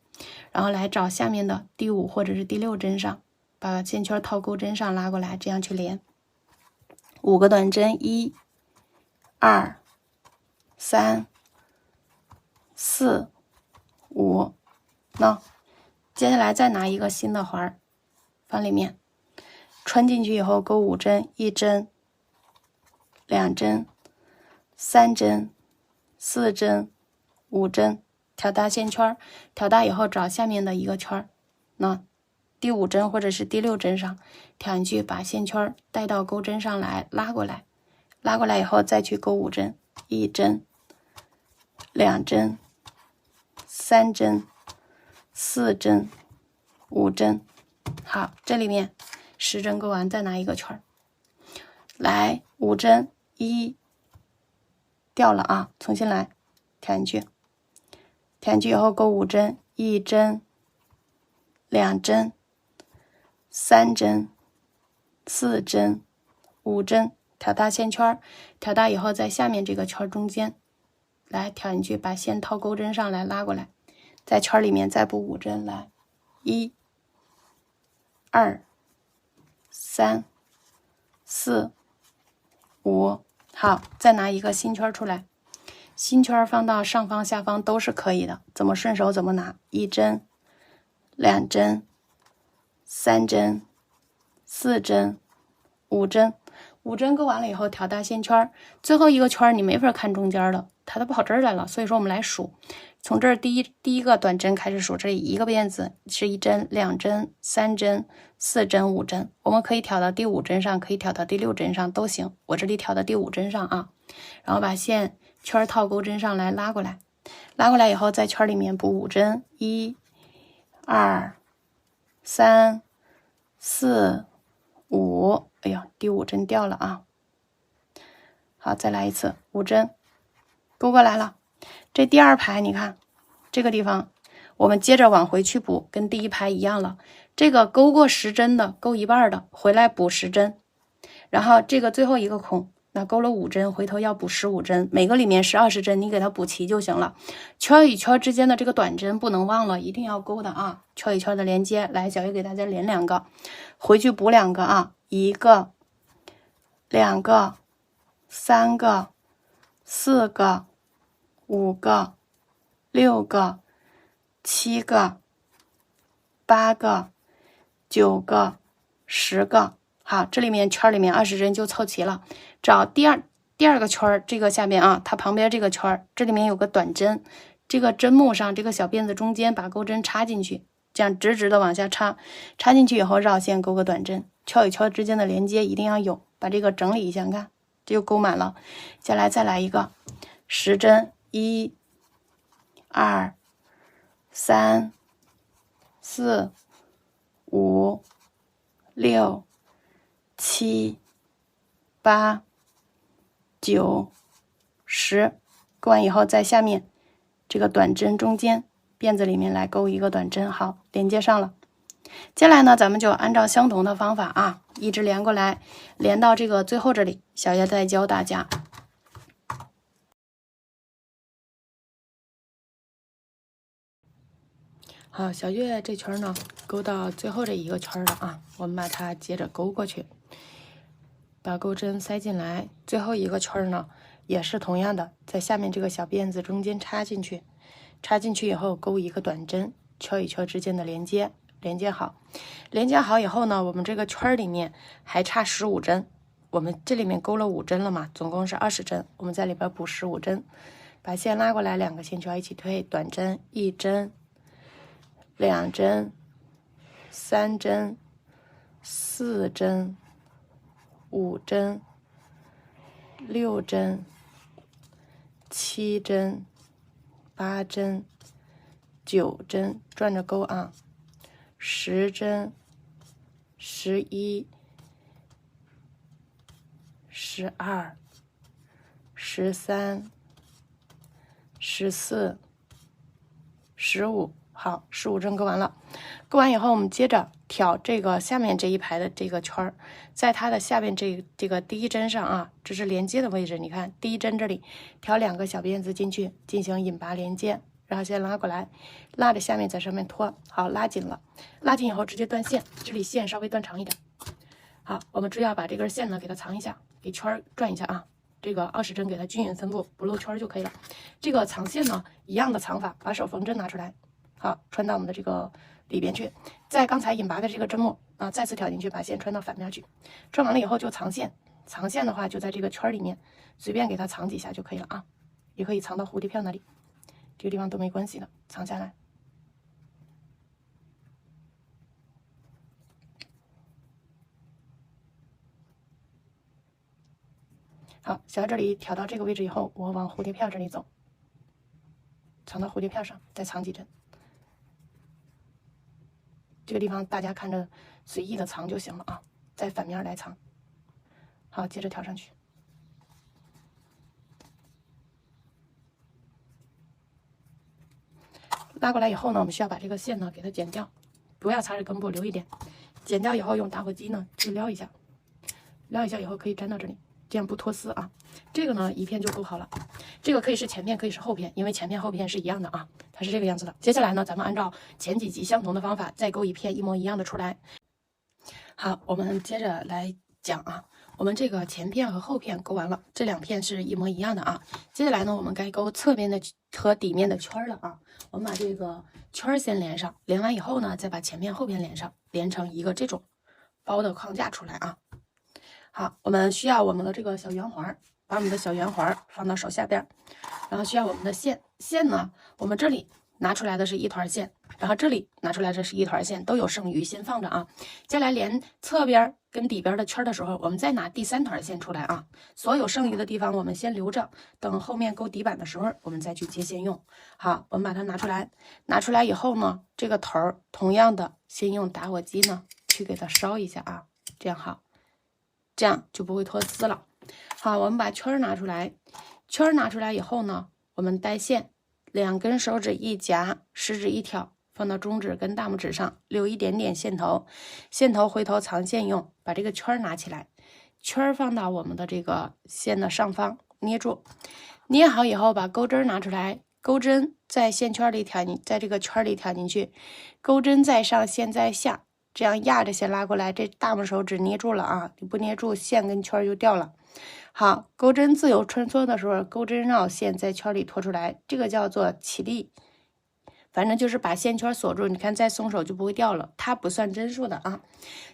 然后来找下面的第5或者是第6针上，把线圈套钩针上拉过来，这样去连5个短针，1、2、3、4、5，那接下来再拿一个新的环放里面，穿进去以后钩5针，1针、2针、3针、4针、5针，调大线圈，调大以后找下面的一个圈，那第5针或者是第6针上调进去，把线圈带到钩针上来，拉过来，拉过来以后再去钩5针，1针、2针、3针、4针、5针。好，这里面10针钩完，再拿一个圈，来5针，1掉了啊，重新来，调进去，调进去以后钩5针，1针、2针、3针、4针、5针，调大线圈，调大以后在下面这个圈中间来调进去，把线套钩针上来，拉过来，在圈里面再补5针，来1、2、3、4、5，好，再拿一个新圈出来，新圈放到上方下方都是可以的，怎么顺手怎么拿，1针、2针、3针、4针、5针，5针勾完了以后调大线圈，最后一个圈你没法看中间的，它都跑这儿来了，所以说我们来数，从这儿第一个短针开始数，这里一个辫子是1针、2针、3针、4针、5针，我们可以调到第5针上，可以调到第6针上都行，我这里调到第5针上啊，然后把线圈套钩针上来，拉过来，拉过来以后在圈里面补5针，1、2、3、4、5，哎呀，第5针掉了啊。好，再来一次，5针勾过来了。这第2排你看这个地方，我们接着往回去补，跟第1排一样了。这个勾过10针的，勾一半的，回来补10针。然后这个最后一个孔，那勾了5针，回头要补15针，每个里面是20针，你给它补齐就行了。圈与圈之间的这个短针不能忘了，一定要勾的啊。圈与圈的连接，来，小鱼给大家连2个，回去补2个啊，1个、2个、3个、4个、5个、6个、7个、8个、9个、10个。好，这里面圈里面20针就凑齐了。找第二个圈，这个下边啊，它旁边这个圈，这里面有个短针，这个针目上这个小辫子中间把钩针插进去，这样直直的往下插，插进去以后绕线钩个短针，圈与圈之间的连接一定要有。把这个整理一下，看这就钩满了。接下来再来一个10针，1、2、3、4、5、6、7、8、9、10，钩完以后，在下面这个短针中间辫子里面来钩一个短针，好，连接上了。接下来呢，咱们就按照相同的方法啊，一直连过来，连到这个最后这里。小叶再教大家。好，小月这圈呢，钩到最后这一个圈了啊，我们把它接着钩过去，把钩针塞进来。最后一个圈呢，也是同样的，在下面这个小辫子中间插进去，插进去以后钩一个短针，圈与圈之间的连接。连接好，连接好以后呢，我们这个圈里面还差15针，我们这里面钩了5针了嘛，总共是20针，我们在里边补15针，把线拉过来，2个线圈一起推，短针1针、2针、3针、4针、5针、6针、7针、8针、9针，转着钩啊。10针、11、12、13、14、15，好，15针钩完了。钩完以后，我们接着挑这个下面这一排的这个圈儿，在它的下面这个第一针上啊，这是连接的位置。你看第一针这里挑2个小辫子进去，进行引拔连接。然后先拉过来，拉着下面在上面拖，好，拉紧了，拉紧以后直接断线，这里线稍微断长一点。好，我们只要把这根线呢给它藏一下，给圈转一下啊，这个20针给它均匀分布，不露圈就可以了。这个藏线呢，一样的藏法，把手缝针拿出来，好，穿到我们的这个里边去，在刚才引拔的这个针目啊，再次挑进去，把线穿到反面去，穿完了以后就藏线，藏线的话就在这个圈里面随便给它藏几下就可以了啊，也可以藏到蝴蝶片那里。这个地方都没关系的，藏下来。好，小这里挑到这个位置以后，我往蝴蝶片这里走，藏到蝴蝶片上，再藏几针。这个地方大家看着随意的藏就行了啊，在反面来藏。好，接着挑上去。拉过来以后呢，我们需要把这个线呢给它剪掉，不要擦着根部，留一点。剪掉以后用打火机呢去撩一下，撩一下以后可以粘到这里，这样不脱丝啊。这个呢一片就钩好了，这个可以是前片，可以是后片，因为前片后片是一样的啊，它是这个样子的。接下来呢，咱们按照前几集相同的方法，再钩一片一模一样的出来。好，我们接着来讲啊。我们这个前片和后片钩完了，这2片是一模一样的啊。接下来呢，我们该钩侧边的和底面的圈了啊。我们把这个圈先连上，连完以后呢，再把前片后片连上，连成一个这种包的框架出来啊。好，我们需要我们的这个小圆环，把我们的小圆环放到手下边，然后需要我们的线呢，我们这里拿出来的是一团线，然后这里拿出来的是一团线，都有剩余，先放着啊。接下来连侧边跟底边的圈的时候，我们再拿第3团线出来啊。所有剩余的地方我们先留着，等后面钩底板的时候我们再去接线用。好，我们把它拿出来，拿出来以后呢，这个头同样的先用打火机呢去给它烧一下啊，这样好，这样就不会脱丝了。好，我们把圈拿出来，圈拿出来以后呢，我们带线，2根手指一夹，食指一挑，放到中指跟大拇指上，留一点点线头，线头回头藏线用。把这个圈拿起来，圈放到我们的这个线的上方，捏住，捏好以后把钩针拿出来，钩针在线圈里挑进，在这个圈里挑进去，钩针在上，线在下，这样压着线拉过来，这大拇手指捏住了啊，你不捏住线跟圈就掉了。好，钩针自由穿梭的时候，钩针绕线在圈里拖出来，这个叫做起立。反正就是把线圈锁住，你看再松手就不会掉了，它不算针数的啊。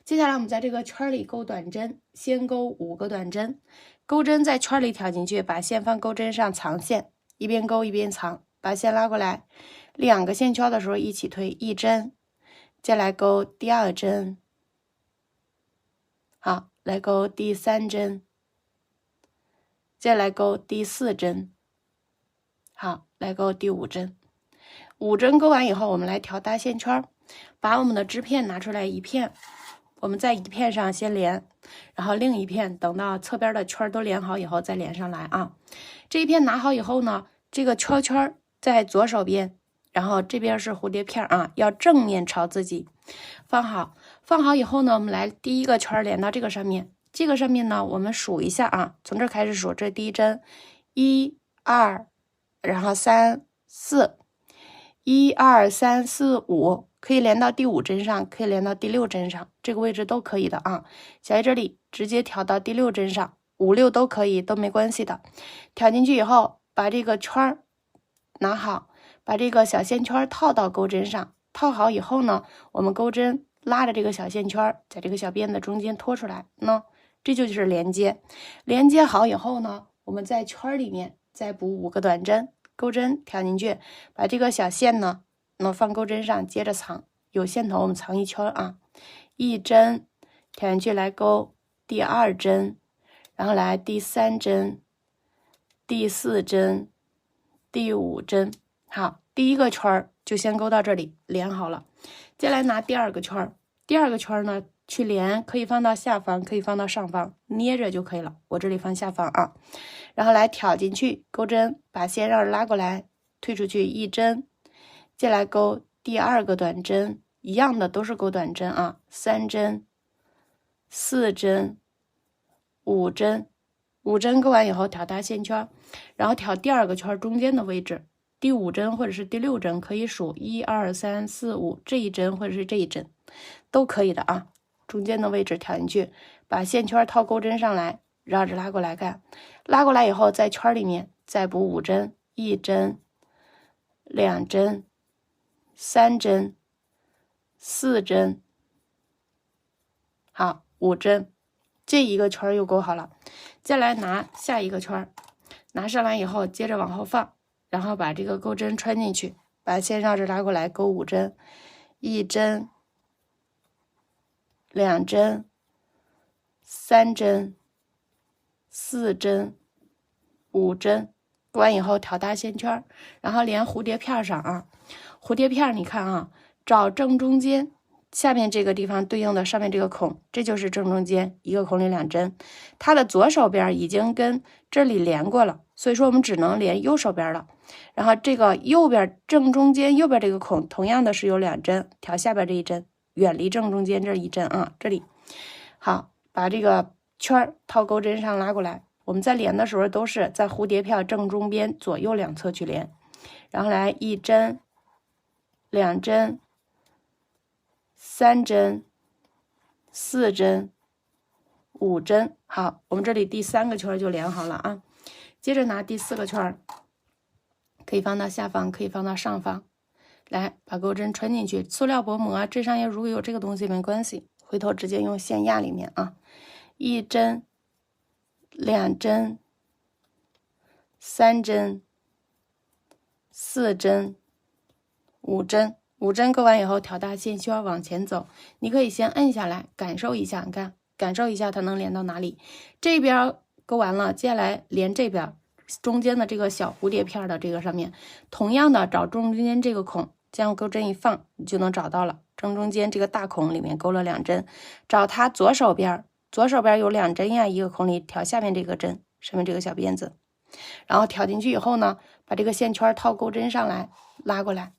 接下来我们在这个圈里钩短针，先钩5个短针，钩针在圈里挑进去，把线放钩针上藏线，一边钩一边藏，把线拉过来，2个线圈的时候一起推1针，再来钩第2针，好，来钩第3针，再来钩第4针，好，来钩第5针。5针钩完以后，我们来调搭线圈，把我们的织片拿出来1片，我们在1片上先连，然后另一片等到侧边的圈都连好以后再连上来啊。这一片拿好以后呢，这个圈圈在左手边，然后这边是蝴蝶片啊，要正面朝自己放好。放好以后呢，我们来第一个圈连到这个上面，这个上面呢，我们数一下啊，从这开始数，这第1针1、2，然后3、4。1、2、3、4、5，可以连到第5针上，可以连到第6针上，这个位置都可以的啊。小爱这里直接调到第6针上，5、6都可以，都没关系的。调进去以后，把这个圈拿好，把这个小线圈套到钩针上，套好以后呢，我们钩针拉着这个小线圈，在这个小辫子中间拖出来，这就是连接。连接好以后呢，我们在圈里面再补5个短针。钩针调进去，把这个小线呢，放钩针上，接着藏。有线头我们藏1圈啊，1针调进去来钩第2针，然后来第3针、第4针、第5针。好，第1个圈就先钩到这里，连好了。接下来拿第2个圈，第2个圈呢去连，可以放到下方，可以放到上方，捏着就可以了。我这里放下方啊。然后来挑进去，钩针把线绕着拉过来，推出去1针，接来钩第2个短针，一样的都是钩短针啊，3针、4针、5针，5针钩完以后调搭线圈，然后调第2个圈中间的位置，第5针或者是第6针可以数1、2、3、4、5，这一针或者是这一针都可以的啊。中间的位置调进去，把线圈套钩针上来，绕着拉过来干，拉过来以后在圈里面再补5针，1针、2针、3针、4针，好，5针，这一个圈又钩好了。再来拿下一个圈，拿上来以后接着往后放，然后把这个钩针穿进去，把线绕着拉过来钩5针，1针、2针、3针、4针、5针，钩完以后调搭线圈，然后连蝴蝶片上啊。蝴蝶片你看啊，找正中间下面这个地方对应的上面这个孔，这就是正中间，一个孔里2针。它的左手边已经跟这里连过了，所以说我们只能连右手边了。然后这个右边正中间右边这个孔同样的是有2针，调下边这一针，远离正中间这一针啊，这里。好，把这个圈套钩针上拉过来，我们在连的时候都是在蝴蝶片正中边左右两侧去连，然后来1针、2针、3针、4针、5针。好，我们这里第3个圈就连好了啊。接着拿第4个圈，可以放到下方，可以放到上方，来把钩针穿进去。塑料薄膜啊，这上面如果有这个东西没关系，回头直接用线压里面啊。1针、2针、3针、4针、5针。5针钩完以后调大线圈往前走，你可以先摁下来感受一下，你看感受一下它能连到哪里。这边钩完了，接下来连这边中间的这个小蝴蝶片的这个上面，同样的找中间这个孔，这样钩针一放你就能找到了。正中间这个大孔里面钩了2针，找它左手边有2针呀，一个孔里调下面这个针，上面这个小辫子，然后调进去以后呢，把这个线圈套钩针上来，拉过来。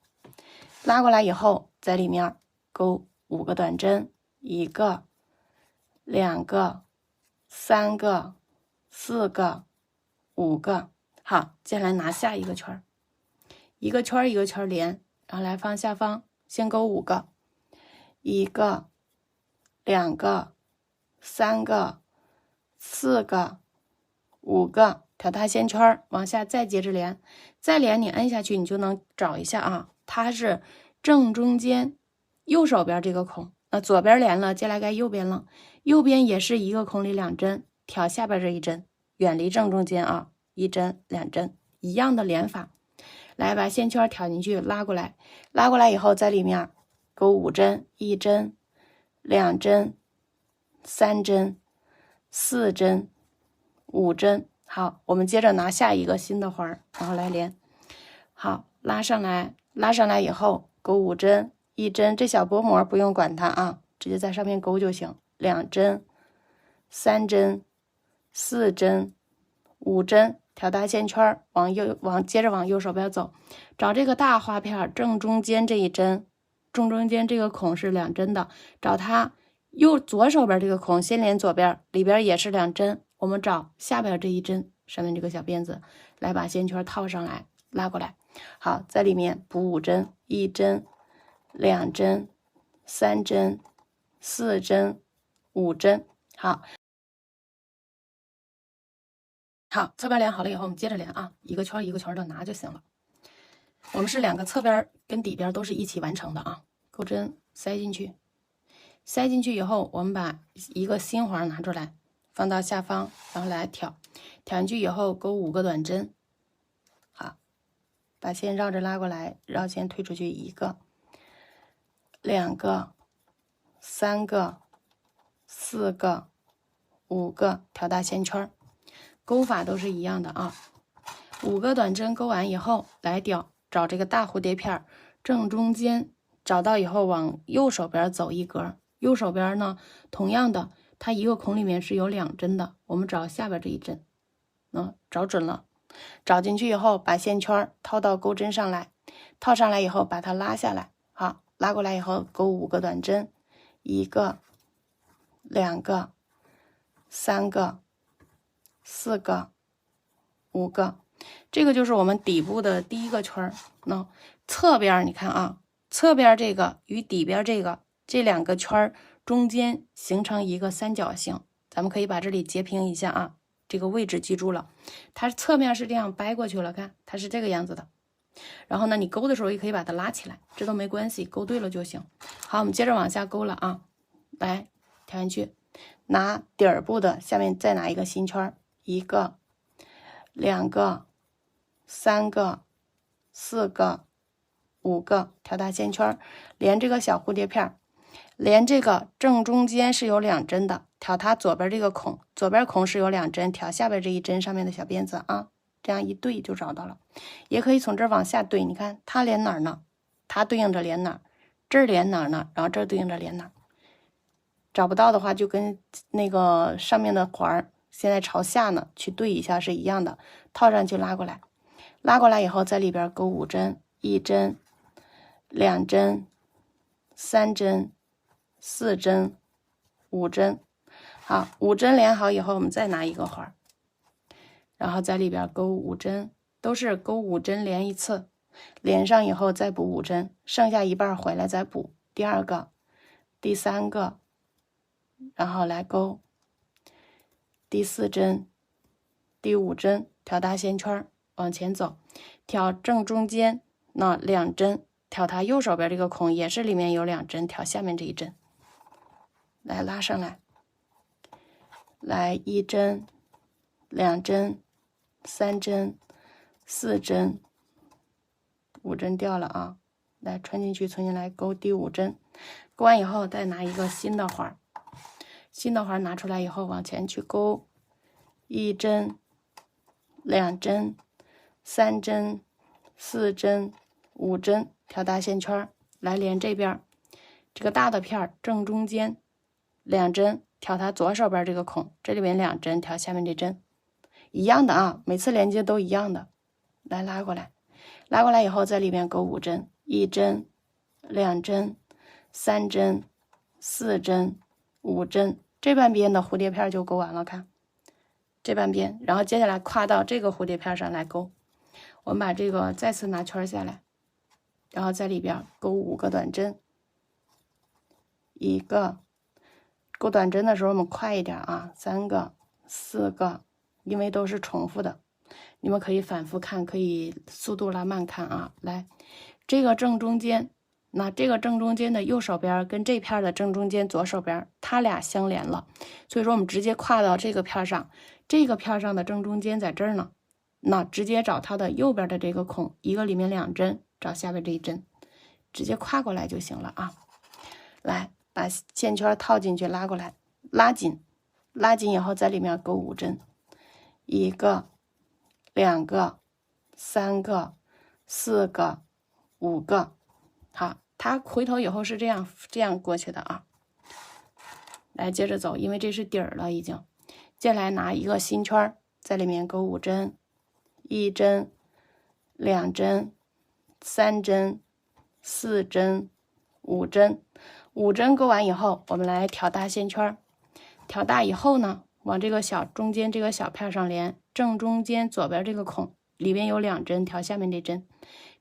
拉过来以后，在里面钩5个短针，1个、2个、3个、4个、5个。好，接下来拿下一个圈，一个圈一个圈连，然后来放下方，先钩5个，1个、2个、3个、4个、5个，调大线圈往下再接着连，再连你摁下去，你就能找一下啊。它是正中间右手边这个孔，那左边连了，接下来该右边了，右边也是一个孔里2针，挑下边这一针，远离正中间啊，1针2针，一样的连法。来把线圈挑进去，拉过来，拉过来以后在里面勾5针，1针2针3针4针5针。好，我们接着拿下一个新的环，然后来连。好，拉上来，拉上来以后勾5针，1针，这小薄膜不用管它啊，直接在上面勾就行。2针3针4针5针，挑大线圈，接着往右手边走，找这个大花片正中间这一针，正中间这个孔是2针的，找它左手边这个孔，先连左边，里边也是2针，我们找下边这一针，上面这个小辫子，来把线圈套上来，拉过来。好，在里面补5针，1针2针3针4针5针。好，侧边连好了以后，我们接着连啊，一个圈一个圈的拿就行了。我们是2个侧边跟底边都是一起完成的啊。钩针塞进去，塞进去以后，我们把一个新环拿出来，放到下方，然后来挑进去以后勾5个短针。好，把线绕着拉过来，绕线推出去1个2个3个4个5个，挑大线圈。钩法都是一样的啊，5个短针勾完以后来找这个大蝴蝶片正中间，找到以后往右手边走1格，右手边呢同样的，它一个孔里面是有2针的，我们找下边这一针，找准了，找进去以后把线圈套到钩针上来，套上来以后把它拉下来，好，拉过来以后勾5个短针，1个2个3个4个5个，这个就是我们底部的第1个圈。那侧边你看啊，侧边这个与底边这2个圈中间形成一个三角形，咱们可以把这里截平一下啊，这个位置记住了，它侧面是这样掰过去了，看它是这个样子的。然后呢，你勾的时候也可以把它拉起来，这都没关系，勾对了就行。好，我们接着往下勾了啊，来挑进去，拿底儿部的下面再拿一个新圈，1个2个3个4个5个，挑大线圈，连这个小蝴蝶片，连这个正中间是有2针的，挑它左边这个孔，左边孔是有2针，挑下边这一针上面的小辫子啊，这样一对就找到了。也可以从这儿往下对，你看它连哪儿呢？它对应着连哪儿？这儿连哪儿呢？然后这儿对应着连哪儿？找不到的话，就跟那个上面的环现在朝下呢，去对一下是一样的，套上去拉过来，拉过来以后在里边勾5针，1针2针3针4针5针。好，5针连好以后，我们再拿一个环，然后在里边勾5针，都是勾5针连一次，连上以后再补5针，剩下一半回来再补第2个第3个，然后来勾第4针第5针，挑大线圈往前走，挑正中间那2针，挑它右手边这个孔也是里面有2针，挑下面这一针，来拉上来，来1针2针3针4针5针掉了啊，来穿进去，重新来勾第5针，勾完以后再拿一个新的环，新的环拿出来以后往前去勾1针2针3针4针5针，挑大线圈来连这边这个大的片正中间2针，挑它左手边这个孔，这里面2针，挑下面这针，一样的啊，每次连接都一样的。来拉过来，拉过来以后在里面勾5针，1针2针3针4针5针，这半边的蝴蝶片就勾完了，看这半边，然后接下来跨到这个蝴蝶片上来勾。我们把这个再次拿圈下来，然后在里边勾5个短针，1个，勾短针的时候我们快一点啊，3个4个，因为都是重复的，你们可以反复看，可以速度拉慢看啊。来，这个正中间，那这个正中间的右手边跟这片的正中间左手边，它俩相连了，所以说我们直接跨到这个片上，这个片上的正中间在这儿呢，那直接找它的右边的这个孔，一个里面2针，找下边这一针，直接跨过来就行了啊。来，把线圈套进去，拉过来，拉紧，拉紧以后在里面钩5针，1个、2个、3个、4个、5个。好，它回头以后是这样过去的啊。来，接着走，因为这是底儿了已经。接下来拿一个新圈，在里面钩5针，1针、2针、3针、4针、5针。5针钩完以后，我们来调大线圈。调大以后呢，往这个中间这个小片上连，正中间左边这个孔里边有2针，调下面这针，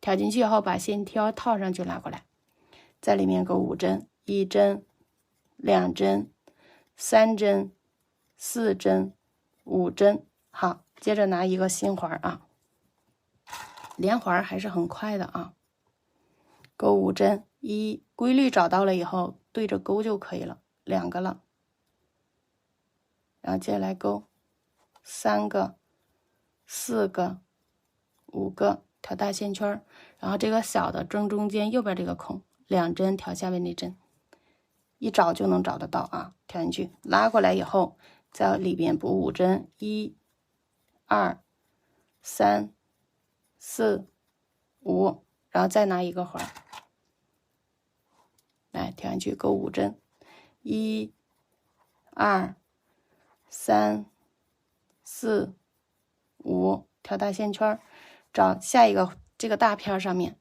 调进去以后把线条套上去，拉过来，在里面钩5针，1针、2针、3针、4针、5针。好，接着拿一个新环啊，连环还是很快的啊，钩5针，规律找到了以后对着钩就可以了，2个了，然后接下来钩3个、4个、5个，调大线圈，然后这个小的正中间右边这个孔2针，调下面那针，一找就能找得到啊，调进去，拉过来以后在里边补5针，1、2、3、4、5，然后再拿一个环，来调进去钩5针，1、2、3、4、5，调大线圈，找下一个这个大片上面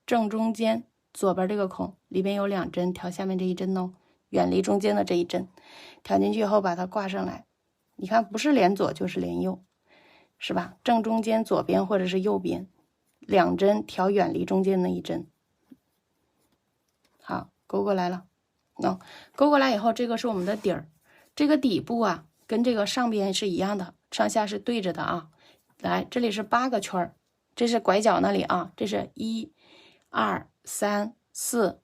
正中间左边这个孔里边有2针，调下面这一针哦，远离中间的这一针，调进去以后把它挂上来，你看不是连左就是连右，是吧？正中间左边或者是右边2针，调远离中间那一针。好，勾过来了。勾过来以后，这个是我们的底儿，这个底部啊跟这个上边是一样的，上下是对着的啊。来，这里是8个圈，这是拐角那里啊，这是1、2、3、4、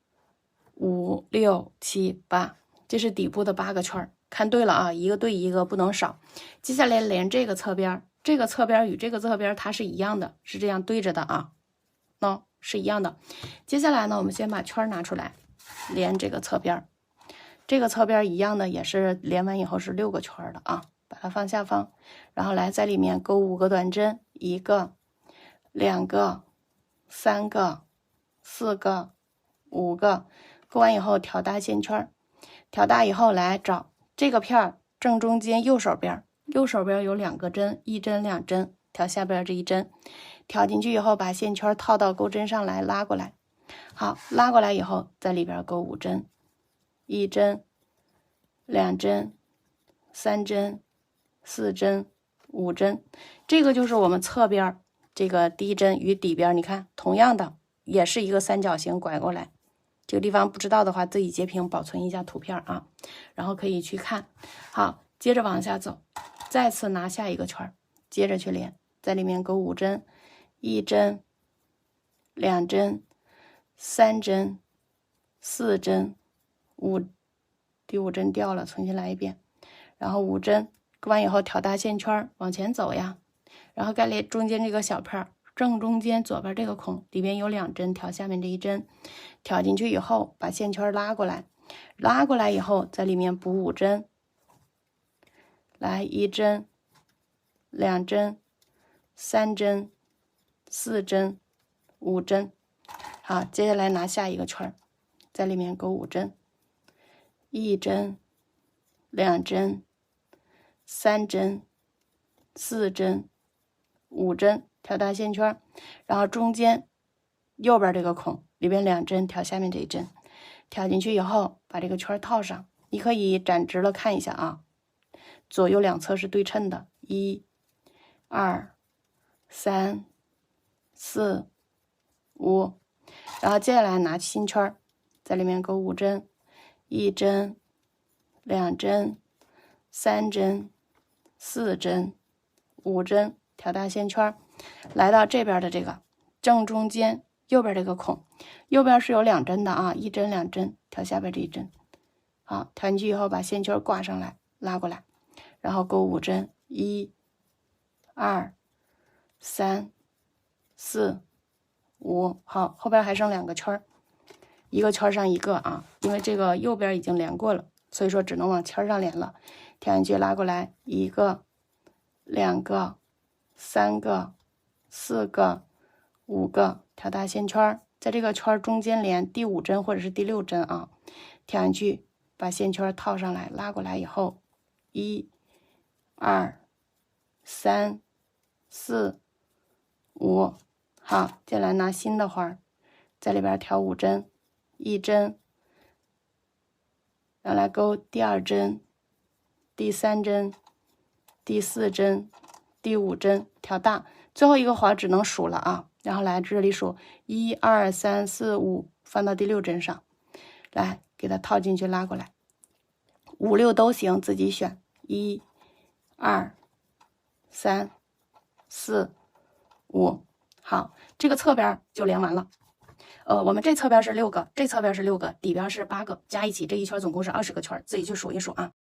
5、6、7、8，这是底部的8个圈，看对了啊，一个对一个，不能少。接下来连这个侧边，这个侧边与这个侧边它是一样的，是这样对着的啊，是一样的。接下来呢，我们先把圈拿出来，连这个侧边，这个侧边一样的，也是连完以后是6个圈的啊，把它放下方，然后来在里面钩5个短针，1个、2个、3个、4个、5个，钩完以后调大线圈，调大以后来找这个片正中间右手边有2个针，1针、2针，调下边这一针，调进去以后把线圈套到钩针上来，拉过来。好，拉过来以后在里边钩5针，1针、2针、3针、4针、5针，这个就是我们侧边这个第一针与底边，你看同样的也是一个三角形拐过来，这个地方不知道的话自己截屏保存一下图片啊，然后可以去看。好，接着往下走，再次拿下一个圈，接着去连，在里面钩5针，1针、2针、3针、4针、第5针掉了，重新来一遍，然后5针，钩完以后调大线圈往前走呀，然后该连中间这个小片正中间左边这个孔里边有2针，调下面这一针，调进去以后把线圈拉过来，拉过来以后在里面补5针，来1针、2针、3针、4针、5针。好，接下来拿下一个圈，在里面钩5针，1针、2针、3针、4针、5针，调大线圈，然后中间右边这个孔里边2针，调下面这一针，调进去以后把这个圈套上，你可以展直了看一下啊，左右两侧是对称的，1、2、3、4、5，然后接下来拿新圈，在里面钩5针，1针、2针、3针、4针、5针，调大线圈，来到这边的这个正中间右边这个孔，右边是有2针的啊，1针2针，调下边这1针。好，调进去以后把线圈挂上来，拉过来，然后钩5针，1、2、3、4、5。好，后边还剩2个圈，一个圈上一个啊，因为这个右边已经连过了，所以说只能往圈上连了。调进去拉过来，1个、2个、3个、4个、5个，调大线圈，在这个圈中间连第5针或者是第6针啊，调进去把线圈套上来，拉过来以后，1、2、3、4、5。好，接下来拿新的花，在里边调5针，1针，然后来钩第2针、第3针、第4针、第5针，调大，最后一个环只能数了啊，然后来这里数1、2、3、4、5，放到第6针上，来给它套进去，拉过来，5、6都行，自己选，1、2、3、4、5。好，这个侧边就连完了。我们这侧边是6个，这侧边是6个，底边是8个，加一起这一圈总共是20个圈，自己去数一数啊。